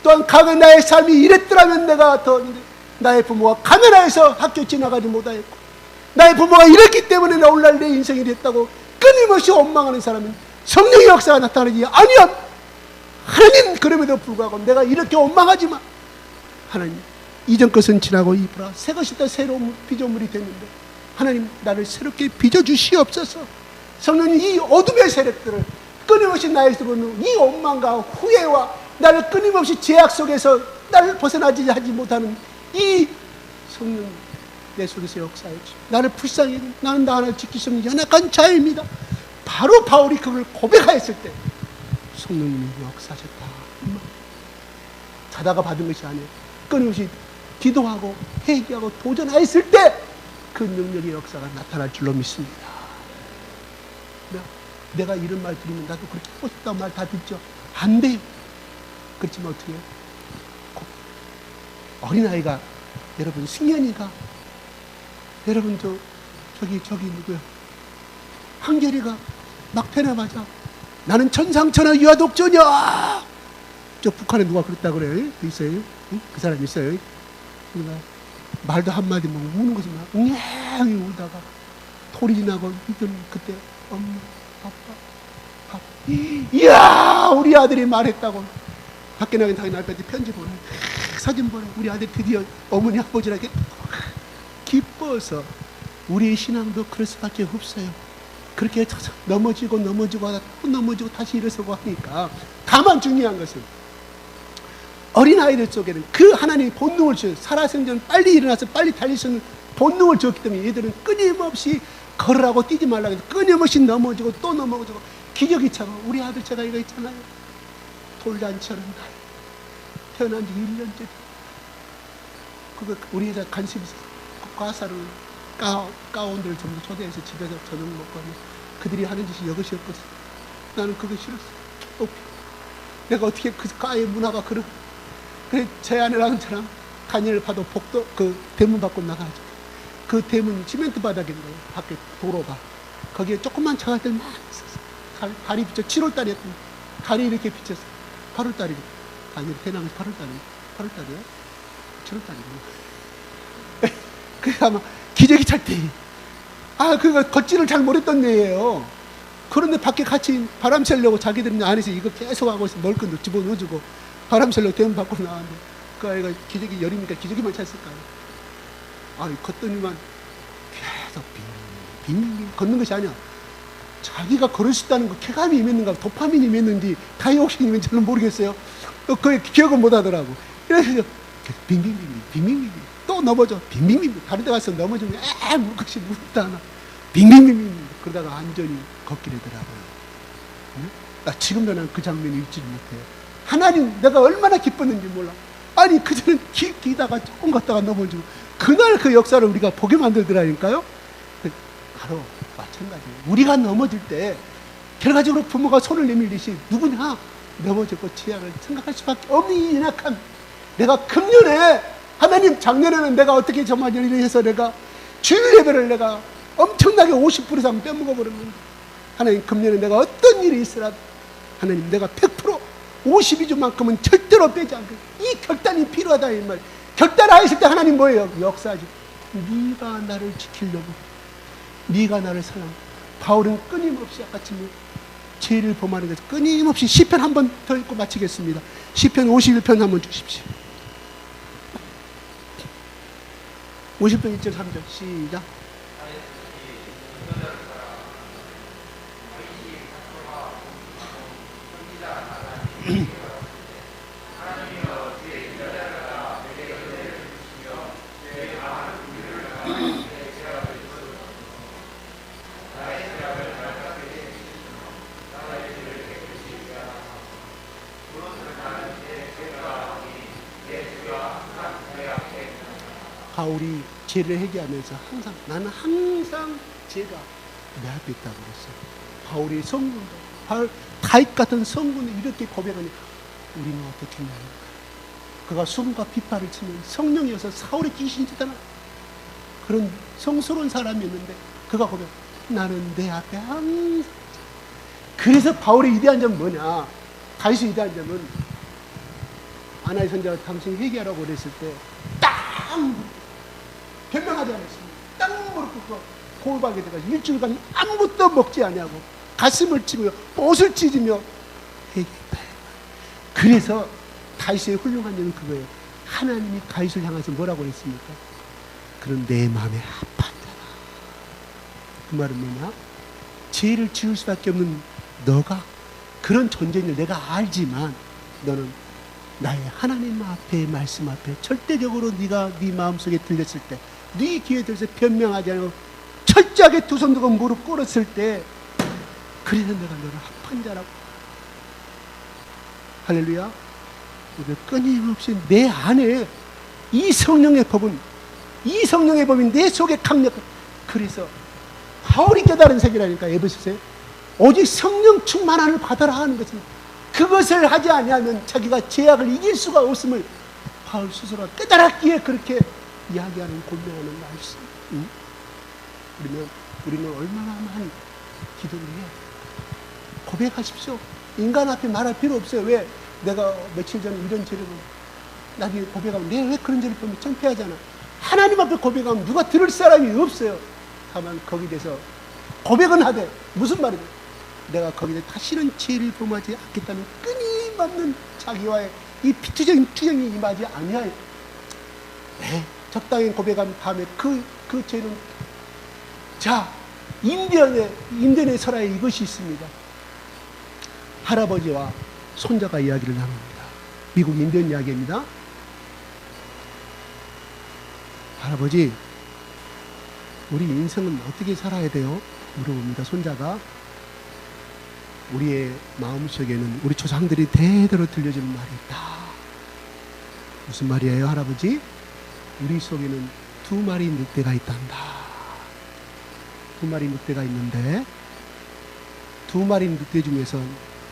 또한 과거 나의 삶이 이랬더라면 내가 더, 나의 부모가 가난해서 학교 지나가지 못하였고, 나의 부모가 이랬기 때문에 나 오늘날 내 인생이 됐다고 끊임없이 원망하는 사람은 성령의 역사가 나타나지 아니야. 하나님, 그럼에도 불구하고 내가 이렇게 원망하지만 하나님, 이전 것은 지나고 이보라 새 것이 다 새로운 피조물이 됐는데 하나님 나를 새롭게 빚어주시옵소서. 성령님, 이 어둠의 세력들을 끊임없이 나의 속에는 이 원망과 후회와 나를 끊임없이 죄악 속에서 나를 벗어나지 하지 못하는 이 성령 내 속에서 역사해 주시오. 나를 불쌍히 여기고, 나는 나 하나 지킬 수 없는 연약한 자입니다. 바로 바울이 그걸 고백하였을 때 성령님이 역사하셨다. 자다가 받은 것이 아니에요. 끊임없이 기도하고 회개하고 도전하였을 때 그 능력의 역사가 나타날 줄로 믿습니다. 내가 이런 말 들으면 나도 그렇게 하고 싶다는 말 다 듣죠. 안 돼요. 그렇지만 어떻게 해요? 어린아이가, 여러분 승현이가, 여러분 저기 누구야, 한결이가 막 태어나자마자 나는 천상천하 유아독존이야. 저 북한에 누가 그랬다 그래요? 있어요? 응? 그 사람 있어요? 그러니까 말도 한마디 못 우는 거지, 막 웅냥이 울다가 토리 지나고 이들 그때 엄마, 아빠, 이야 우리 아들이 말했다고 밖에 나간 당연히 아빠한테 편지 보내, 사진 보내. 우리 아들 드디어 어머니 아버지에게 기뻐서. 우리의 신앙도 그럴 수밖에 없어요. 그렇게 넘어지고 하다 또 넘어지고 다시 일어서고 하니까. 다만 중요한 것은 어린아이들 속에는 그 하나님의 본능을 주셔서 살아생전 빨리 일어나서 빨리 달릴 수 있는 본능을 주었기 때문에 얘들은 끊임없이 걸으라고 뛰지 말라고 해서 끊임없이 넘어지고 또 넘어지고 기적이 차고. 우리 아들 제가 이거 있잖아요. 돌잔치하는 날 태어난 지 1년째 그거 우리 회사 간식이 있어서 과사를 가온들을 전부 초대해서 집에서 저녁 먹고 하면 그들이 하는 짓이 이것이었거든. 나는 그거 싫었어. 내가 어떻게 그 과의 문화가 그래 제 아내랑 저랑 간이를 봐도 복도 그 대문 밖으로 나가죠. 그 대문 시멘트 바닥인 거예요. 밖에 도로가. 거기에 조그만 차가들 많이 있었어. 달이 비쳐 7월달이었던 달이 이렇게 비쳤어. 8월달이 아니 대남에서 8월달이에요? 7월달이에요. 그게 아마 기저귀 찰 때. 그거 걷지를 잘 못했던 애예요. 그런데 밖에 같이 바람 쐬려고 자기들은 안에서 이거 계속 하고 있어. 먹을 건 집어넣어주고 바람 쐬려고 대문 밖으로 나왔는데 그 아이가 기저귀 여름이니까 기저귀만 찼을 거예요. 걷더니만 계속 빙빙 걷는 것이 아니야. 자기가 걸을 수 있다는 거 쾌감이 임했는가 도파민이 임했는지 다이옥신이 임했는지 저는 모르겠어요. 그걸 기억을 못 하더라고. 그래서 빙빙빙 또 넘어져. 빙빙빙 다른 데 가서 넘어지면 물것이 무섭다 하나. 빙빙빙 그러다가 안전히 걷게 되더라고요. 지금도 난 그 장면을 잊지 못해요. 하나님 내가 얼마나 기뻤는지 몰라. 아니 그전엔 기다가 조금 걷다가 넘어지고 그날 그 역사를 우리가 보게 만들더라니까요. 바로 마찬가지예요. 우리가 넘어질 때 결과적으로 부모가 손을 내밀듯이 누구나 넘어졌고 죄악을 생각할 수밖에 없는 연약함. 내가 금년에 하나님 작년에는 내가 어떻게 정말 이래서 내가 주일 예배를 내가 엄청나게 50% 이상 빼먹어 버렸는데 하나님 금년에 내가 어떤 일이 있으라도 하나님 내가 100% 52조만큼은 절대로 빼지 않고 이 결단이 필요하다 이 말. 결단하였을 때 하나님 뭐예요? 역사하지. 네가 나를 지키려고, 네가 나를 사랑. 바울은 끊임없이 아까처 죄를 범하는 것을 끊임없이 시편 한 번 더 읽고 마치겠습니다. 시편 51편 한번 주십시오. 50편 1절 3절 시작. 바울이 죄를 회개하면서 나는 항상 죄가 내 앞에 있다고 그랬어요. 바울의 성군도, 바울 다윗 같은 성군을 이렇게 고백하니 우리는 어떻게 했냐. 그가 수금과 비파를 치면 성령이어서 사울의 귀신이 쳤다나 그런 성스러운 사람이었는데 그가 고백, 나는 내 앞에 항상. 그래서 바울의 위대한 점은 뭐냐? 다윗의 위대한 점은 아나의 선자가 당신이 회개하라고 그랬을 때 변명하지 않았습니다. 땅 무릎 꿇고 고백하게 돼가지고 일주일간 아무것도 먹지 아니하고 가슴을 치며 옷을 찢으며 회개했다. 그래서 다윗의 훌륭한 점은 그거예요. 하나님이 다윗을 향해서 뭐라고 했습니까? 그런 내 마음에 합한 자라. 그 말은 뭐냐? 죄를 지을 수밖에 없는 너가 그런 존재인 줄 내가 알지만 너는 나의 하나님 앞에 말씀 앞에 절대적으로 네가 네 마음속에 들렸을 때 네 귀에 들어서 변명하지 않고 철저하게 두 손 들고 무릎 꿇었을 때 그래서 내가 너를 합한 자라고. 할렐루야. 끊임없이 내 안에 이 성령의 법은 이 성령의 법이 내 속에 강력한. 그래서 바울이 깨달은 세계라니까. 에베소서에 오직 성령 충만함을 받아라 하는 것은 그것을 하지 아니하면 자기가 죄악을 이길 수가 없음을 바울 스스로가 깨달았기에 그렇게 이야기하는 권면하는 말씀. 응? 우리는 얼마나 많이 기도를 해야 돼요. 고백하십시오. 인간 앞에 말할 필요 없어요. 왜? 내가 며칠 전에 이런 죄를 나중에 고백하면 내가 왜 그런 죄를 보면 창피하잖아. 하나님 앞에 고백하면 누가 들을 사람이 없어요. 다만 거기에 대해서 고백은 하되 무슨 말이냐? 내가 거기에 다시는 죄를 범하지 않겠다는 끊임없는 자기와의 이 피투적인 투정이 임하지 아니하여 네, 적당히 고백한 다음에 그 죄는 자 인디언의 설화에 이것이 있습니다. 할아버지와 손자가 이야기를 나눕니다. 미국 인디언 이야기입니다. 할아버지, 우리 인생은 어떻게 살아야 돼요? 물어봅니다. 손자가. 우리의 마음속에는 우리 조상들이 대대로 들려주는 말이 있다. 무슨 말이에요, 할아버지? 우리 속에는 두 마리 늑대가 있단다. 두 마리 늑대가 있는데 두 마리 늑대 중에서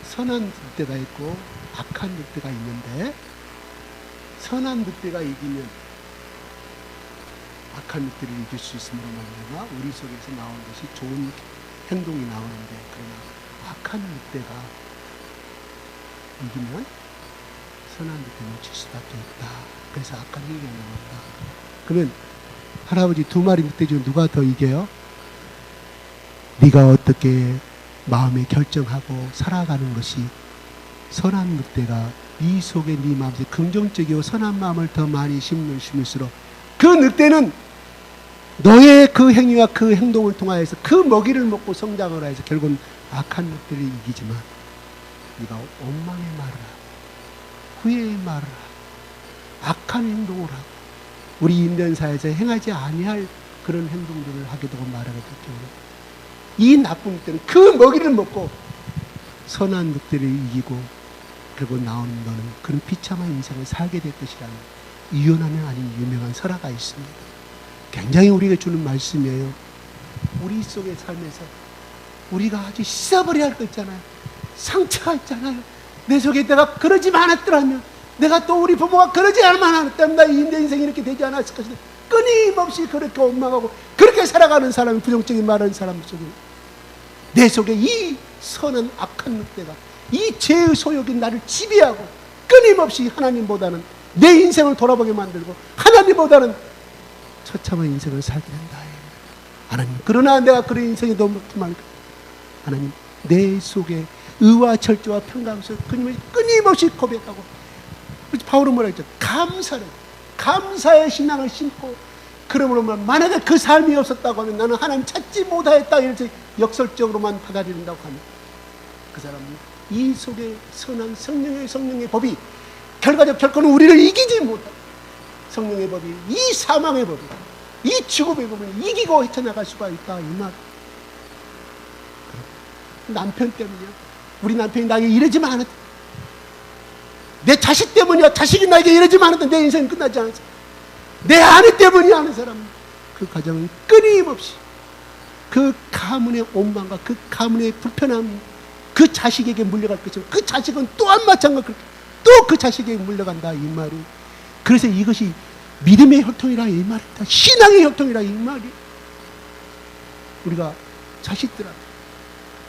선한 늑대가 있고 악한 늑대가 있는데 선한 늑대가 이기면 악한 늑대를 이길 수 있음으로 말미암아 우리 속에서 나오는 것이 좋은 행동이 나오는데 그러나 악한 늑대가 이기면 선한 늑대는 질 수밖에 없다. 그래서 악한 행위가 나온다. 그러면 할아버지 두 마리 늑대 중 누가 더 이겨요? 네가 어떻게 마음에 결정하고 살아가는 것이 선한 늑대가 네 속에 네 마음속에 긍정적이고 선한 마음을 더 많이 심을수록 그 늑대는 너의 그 행위와 그 행동을 통하여서 그 먹이를 먹고 성장을 해서 결국은 악한 늑대를 이기지만 네가 원망의 말을 하고 후회의 말을 하고 악한 행동을 하고 우리 인간사회에서 행하지 아니할 그런 행동들을 하게 되고 말하게 될 경우 이 나쁜 늑대는 그 먹이를 먹고 선한 늑대를 이기고 결국 나오는 너는 그런 비참한 인생을 살게 될 것이라는 이혼하는 아닌 유명한 설화가 있습니다. 굉장히 우리에게 주는 말씀이에요. 우리 속의 삶에서 우리가 아주 씻어버려야 할 거 있잖아요. 상처가 있잖아요. 내 속에 내가 그러지 않았더라면 내가 또 우리 부모가 그러지 않았다면 나의 인생이 이렇게 되지 않았을 것이다. 끊임없이 그렇게 원망하고 그렇게 살아가는 사람이 부정적인 말하는 사람 속에 내 속에 이 선한 악한 늑대가 이 죄의 소욕이 나를 지배하고 끊임없이 하나님보다는 내 인생을 돌아보게 만들고 하나님보다는 처참한 인생을 살게 된다. 하나님, 그러나 내가 그런 인생이 너무 말까? 하나님, 내 속에 의와 절제와 평강을 끊임없이 고백하고, 바울은 뭐라 했죠? 감사의 신앙을 심고, 그러므로 만약에 그 삶이 없었다고 하면 나는 하나님 찾지 못하였다, 이렇게 역설적으로만 받아들인다고 하면 그 사람은 이 속에 선한 성령의 법이 결과적 결과는 우리를 이기지 못하고, 성령의 법이 이 사망의 법이 이 죽음의 법을 이기고 헤쳐나갈 수가 있다, 이 말. 남편 때문이야. 우리 남편이 나에게 이러지만 않았다. 내 자식 때문이야. 자식이 나에게 이러지만 않았다. 내 인생은 끝나지 않았어. 내 아내 때문이야 하는 사람, 그 가정은 끊임없이 그 가문의 원망과 그 가문의 불편함, 그 자식에게 물려갈 것이고, 그 자식은 또한 마찬가지로 또 그 자식에게 물려간다, 이 말이. 그래서 이것이 믿음의 혈통이라 이 말이다. 신앙의 혈통이라 이 말이. 우리가 자식들한테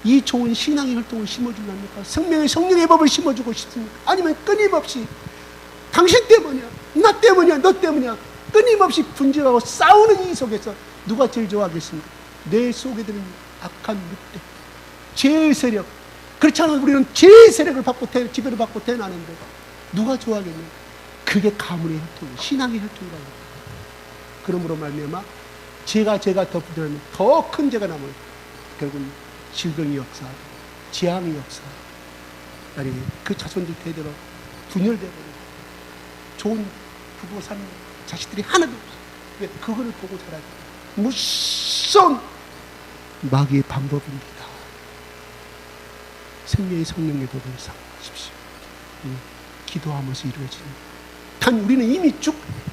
이 좋은 신앙의 혈통을 심어주려니까 성령의 법을 심어주고 싶습니까? 아니면 끊임없이 당신 때문이야, 나 때문이야, 너 때문이야, 끊임없이 분쟁하고 싸우는 이 속에서 누가 제일 좋아하겠습니까? 내 속에 드는 악한 늑대, 죄의 세력. 그렇지 않아도 우리는 죄의 세력을 받고 지배를 받고 태어나는데 누가 좋아하겠냐? 그게 가문의 혈통, 신앙의 혈통이라고. 그러므로 말미암아 죄가 더 부드러우면 더 큰 죄가 남아요. 결국은 질병의 역사, 재앙의 역사, 아니 그 자손들 대대로 분열되고 좋은 부부 사는 자식들이 하나도 없어. 왜? 그거를 보고 자라죠. 무서운 마귀의 방법입니다. 생명의 성령의 법을 사모하십시오. 기도하면서 이루어지는. 단 우리는 이미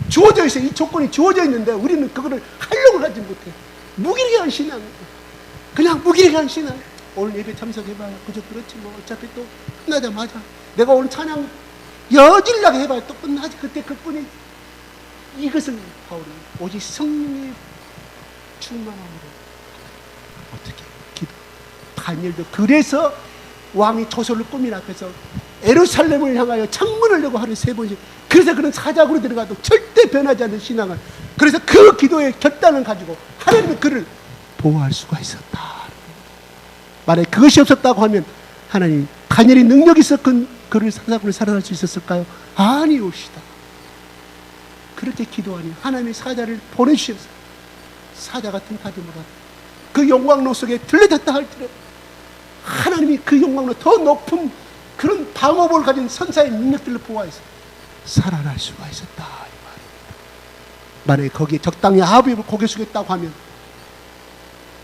주어져 있어요. 이 조건이 주어져 있는데 우리는 그거를 하려고 하지 못해. 무기력한 신앙. 그냥 무기력한 신앙. 오늘 예배 참석해봐요. 그저 그렇지 뭐. 어차피 또 끝나자마자 내가 오늘 찬양 여질나게 해봐요. 또 끝나지. 그때 그뿐이. 이것을 바울은 오직 성령의 충만함으로 어떻게 기도. 다니엘도 그래서 왕이 조서를 꾸민 앞에서 예루살렘을 향하여 창문을 열고 하루에 3번씩. 그래서 그는 사jak으로 들어가도 절대 변하지 않는 신앙을. 그래서 그 기도의 결단을 가지고 하나님이 그를 보호할 수가 있었다. 만약에 그것이 없었다고 하면 하나님 다니엘이 능력이 있어 그를 사jak으로 살아날 수 있었을까요? 아니옵시다. 그렇게 기도하니 하나님의 사자를 보내주셔서 사자가 등하지 못하다. 그 영광로 속에 들려졌다 할지라도 하나님이 그 영광로 더 높은 그런 방어복을 가진 선사의 능력들을 보호해서 살아날 수가 있었다, 이 말입니다. 만약에 거기에 적당히 아합이 고개 숙였다고 하면,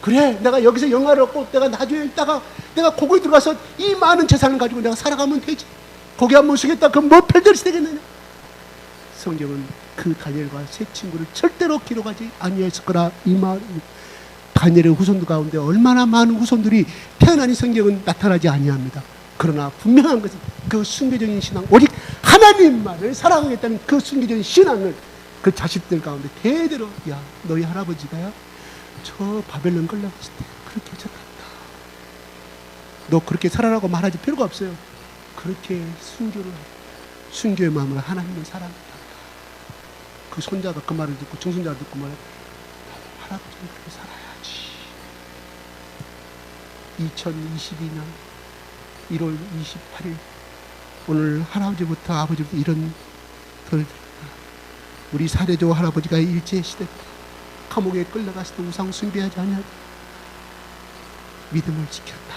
그래 내가 여기서 영화를 얻고 내가 나중에 있다가 내가 거기에 들어가서 이 많은 재산을 가지고 내가 살아가면 되지. 고개 한번 숙였다 그럼 뭐 별들이 되겠느냐. 성경은 그 다니엘과 세 친구를 절대로 기록하지 아니했을 거라 이 말입니다. 다니엘의 후손들 가운데 얼마나 많은 후손들이 태어나니 성경은 나타나지 아니합니다. 그러나 분명한 것은 그 순교적인 신앙, 오직 하나님만을 사랑하겠다는 그 순교적인 신앙을 그 자식들 가운데 대대로, 야 너희 할아버지가요 저 바벨론 끌려갔을 때 그렇게 해줬단다. 너 그렇게 살아라고 말하지 필요가 없어요. 그렇게 순교의 마음으로 하나님을 사랑한다. 그 손자가 그 말을 듣고 증손자가 듣고 말해, 할아버지는 그렇게 살아야지. 2022년 1월 28일 오늘 할아버지부터 아버지부터 이런 덜 우리 사대조 할아버지가 일제시대 감옥에 끌려갔을 때 우상 숭배하지 않냐. 믿음을 지켰다.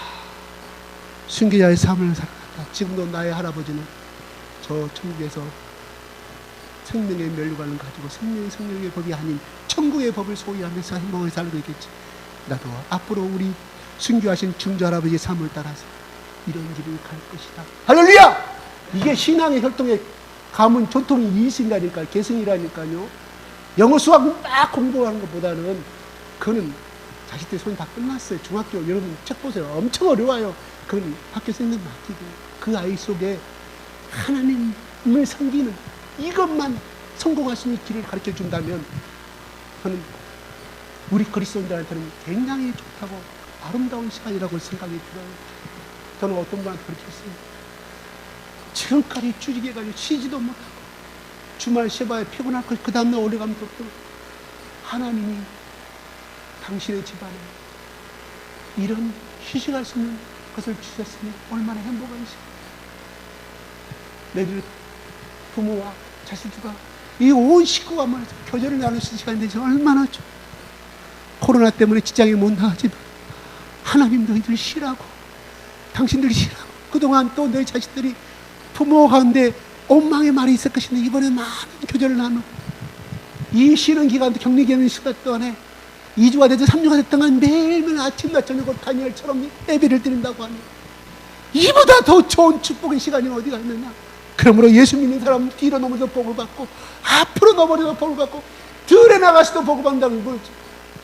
순교자의 삶을 살았다. 지금도 나의 할아버지는 저 천국에서 생명의 면류관을 가지고 성령의 법이 아닌 천국의 법을 소유하면서 행복하게 살고 있겠지. 나도 앞으로 우리 순교하신 증조 할아버지의 삶을 따라서 이런 길을 갈 것이다. 할렐루야! 이게 신앙의 혈통의 가문 전통이 이신이라니까요. 계승이라니까요. 영어 수학 막 공부하는 것보다는 그거는 자식들 손이 다 끝났어요. 중학교 여러분 책 보세요. 엄청 어려워요. 그건 학교에서 있는 맡기고 그 아이 속에 하나님을 섬기는 이것만 성공할 수 있는 길을 가르쳐 준다면 저는 우리 그리스도인들한테는 굉장히 좋다고 아름다운 시간이라고 생각이 들어요. 저는 어떤 분한테 그렇게 했어요. 지금까지 주직해가지고 쉬지도 못하고 주말 쉬어봐야 피곤할 것, 그 다음날 올라가면 또 하나님이 당신의 집안에 이런 휴식할 수 있는 것을 주셨으니 얼마나 행복한지. 내들 부모와 자식들과 이 온 식구가 모여서 교제를 나눌 수 있는 시간이 되지 얼마나 좋아. 코로나 때문에 직장에 못 나가지만 하나님 너희들 쉬라고, 당신들이 쉬라고. 그동안 또 너희 자식들이 부모 가운데 원망의 말이 있을 것인데 이번에 많은 교제를 나누고 이 쉬는 기간, 격리 기간 시간 동안에 2주가 되든 3주가 됐든 간 매일매일 아침과 저녁으로 다니엘처럼 예배를 드린다고 하니 이보다 더 좋은 축복의 시간이 어디가 있느냐. 그러므로 예수 믿는 사람 뒤로 넘어져도 복을 받고 앞으로 넘어져도 복을 받고 들에 나가서도 복을 받는다는 거지.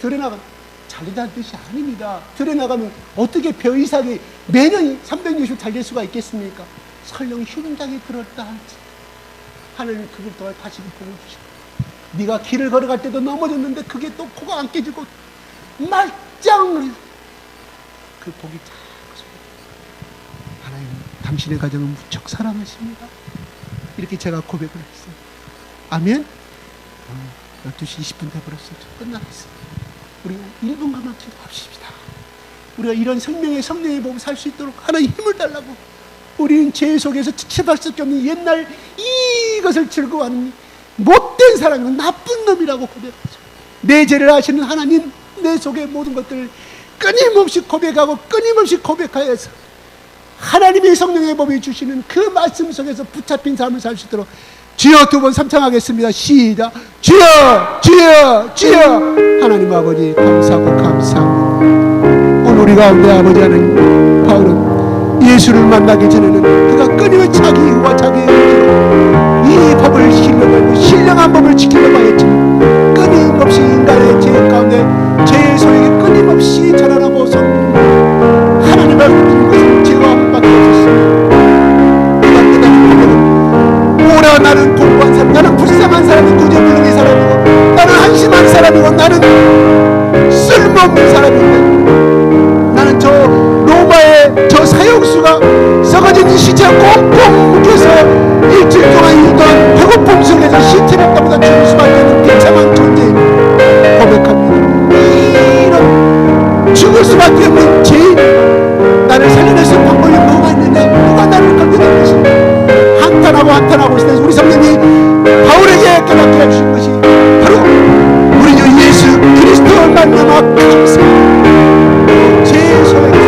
들에 나가 잘리다는 뜻이 아닙니다. 들에 나가면 어떻게 벼 이삭이 매년 360 달릴 수가 있겠습니까? 설령 흉장이 들었다 할지 하나님 그걸 또 다시 복을 주시고, 네가 길을 걸어갈 때도 넘어졌는데 그게 또 코가 안 깨지고 말짱 그 복이 쫙. 하나님 당신의 가정을 무척 사랑하십니다. 이렇게 제가 고백을 했어요. 아멘. 12시 20분 돼버렸어요. 끝나겠어요. 우리가 1분간만 기도합시다. 우리가 이런 생명의 성령의 복을 살 수 있도록 하나님 힘을 달라고. 우리는 죄 속에서 지체할 수밖에 없는 옛날 이것을 즐거워하는 못된 사람이고 나쁜 놈이라고 고백하죠. 내 죄를 아시는 하나님, 내 속의 모든 것들을 끊임없이 고백하고 끊임없이 고백하여서 하나님의 성령의 법이 주시는 그 말씀 속에서 붙잡힌 삶을 살 수 있도록 주여 두 번 삼창하겠습니다. 시작. 주여 주여 주여. 하나님 아버지 감사하고 감사합니다. 오늘 우리 가운데 아버지 하나님, 바울은 예수를 만나기 전에는 그가 끊임없이 자기 의와 자기 의지로 이 법을 신령하고 신령한 법을 지키려고 했지만 끊임없이 인간의 죄 가운데 죄의 소리에 끊임없이 전환하고 하나님을 믿는 것은 죄와 함밖에 없었습니다. 그가 깨달은 고백은 오라 나는 공부한 사람, 나는 불쌍한 사람이고 구제불능의 사람이고 나는 한심한 사람이고 나는 쓸모없는 사람인데 나는 저 로마의 저 사형수가 썩어진 시체 꽁꽁 묶여서 일주일 동안 일동안 배고픔 속에서 시체를 떠보다 죽을 수밖에 없는 비참한 존재인 고백합니다. 이런 죽을 수밖에 없는 죄인, 나를 살려낼 수 있는 방법이 뭐가 있느냐, 누가 나를 건드릴 것인가 한탄하고 있을 때 우리 성령이 바울에게 깨닫게 해주신 것이 바로 우리 주 예수 그리스도를 만나마 감사합니다. 죄의 소용에서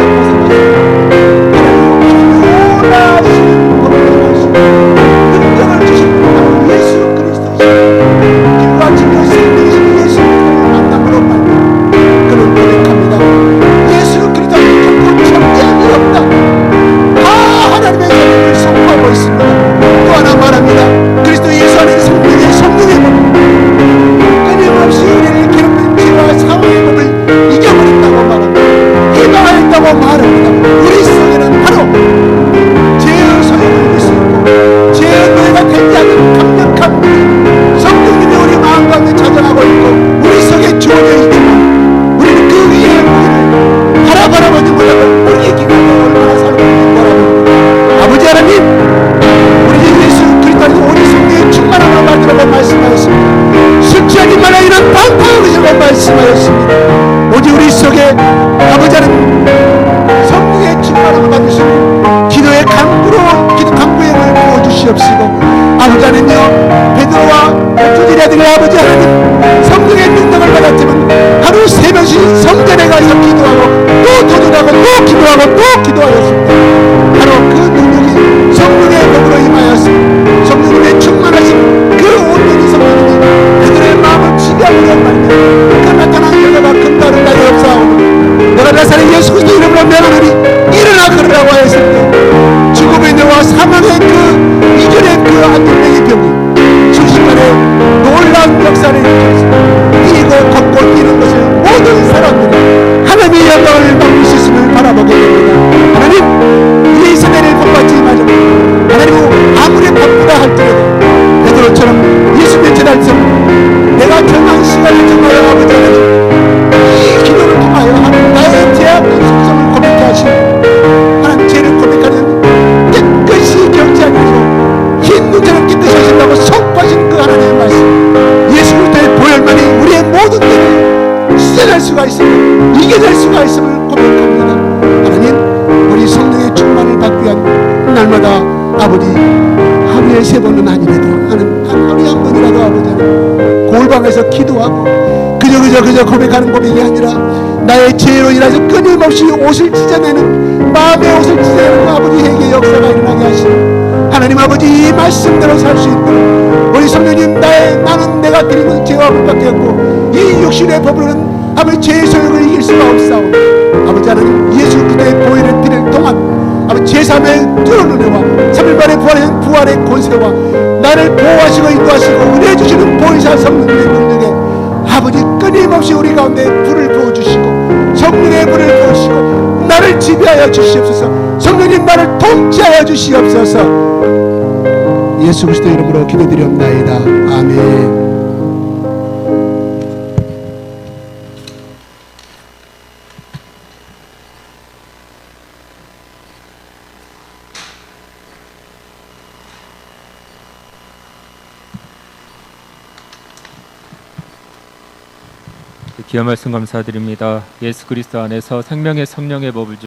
원하시는 법을 하시고 능력을 주시는 바로 예수 그리스도이시고 길과 진리와 생명이신 예수 그리스도를 만남으로 말미암아 그는 고백합니다. 예수 그리스도는 결코 정죄함이 없다. 다 하나님의 자녀를 선포하고 있습니다. 또 하나 말합니다. 그리스도 예수 안에 성령의 법을 끊임없이 우리를 괴롭히는 죄와 사망의 법을 이겨버렸다고 말합니다. 해방하였다고 말합니다. 우리 속에는 바로 죄의 소용을 이길 수 있고 죄의 노예가 되지 않는 강력한 성령님이 우리 마음 가운데 자정하고 있고 우리 속에 주어져 있지만 우리는 그 위에 무기를 바라보지 못하고 우리의 기간을 얼마나 살고 있는지 바라봅니다. 아버지 하나님, 우리 예수 그리스도는 우리 성령의 충만함으로 만들어고 말씀하였습니다. 술 취하지 말라 이런 방탕한 것이라고 말씀하였습니다. 오직 우리 속에 아버지 하나님 성령의 충만함을 받으시고 기도의 강구의 힘을 부어주시옵시고 아버지 하나님요, 베드로와 12 아들의 아버지 하나님 성령의 능력을 받았지만 하루 3번씩 성전에 가서 기도하고 또 도전하고 또 기도하고 또 기도하였습니다. 바로 그 능력이 성령의 법으로 임하였습니다. 성령님의 충만하신 그 온전히 성령님이 그들의 마음을 지배하려고 말입니다. 그 나타난 결과가 금다른 날이 없사오니 내가 나사렛 예수 그리스도 이름으로 명하노니 일어나 걸으라고 하였을 때 죽음의 내와 사망의 그 이전의 그 안전병의 병이 순식간에 놀라운 역사를 일으켰습니다. 뛰고 걷고 뛰는 것을 모든 사람들이 하나님의 영광을 받을 수 있음을 바라보게 됩니다. 하나님, 우리 세대를 본받지 마시고 하나님 아무리 바쁘다 할지라도 베드로처럼 예수님의 제단에서 내가 정한 시간을 정하여 아버지 하나님 이 기도를 통하여 하나님 나의 죄악된 속성을 고백케 하시고 하나님 죄를 두세 번은 아니래도 하루에 한 번이라도 아버지 골방에서 기도하고 그저 고백하는 고백이 아니라 나의 죄로 인해서 끊임없이 옷을 찢어내는 마음의 옷을 찢어내는 아버지에게 역사가 일어나게 하시고 하나님 아버지 이 말씀대로 살 수 있도록 우리 성령님 나는 내가 드리는 죄와 법밖에 없고 이 육신의 법으로는 아버지 죄의 소욕을 이길 수가 없사오니 아버지 하나님 예수 그리스도의 보혈을 드릴 동안 아버지 제3의 뜨거운 은혜와 3일 만에 부활한 부활의 권세와 나를 보호하시고 인도하시고 은혜 주시는 보혜사 성령님의 능력에 아버지 끊임없이 우리 가운데 불을 부어주시고 성령의 불을 부으시고 나를 지배하여 주시옵소서. 성령님 나를 통치하여 주시옵소서. 예수 그리스도 이름으로 기도드리옵나이다. 아멘. 귀한 말씀 감사드립니다. 예수 그리스도 안에서 생명의 성령의 법을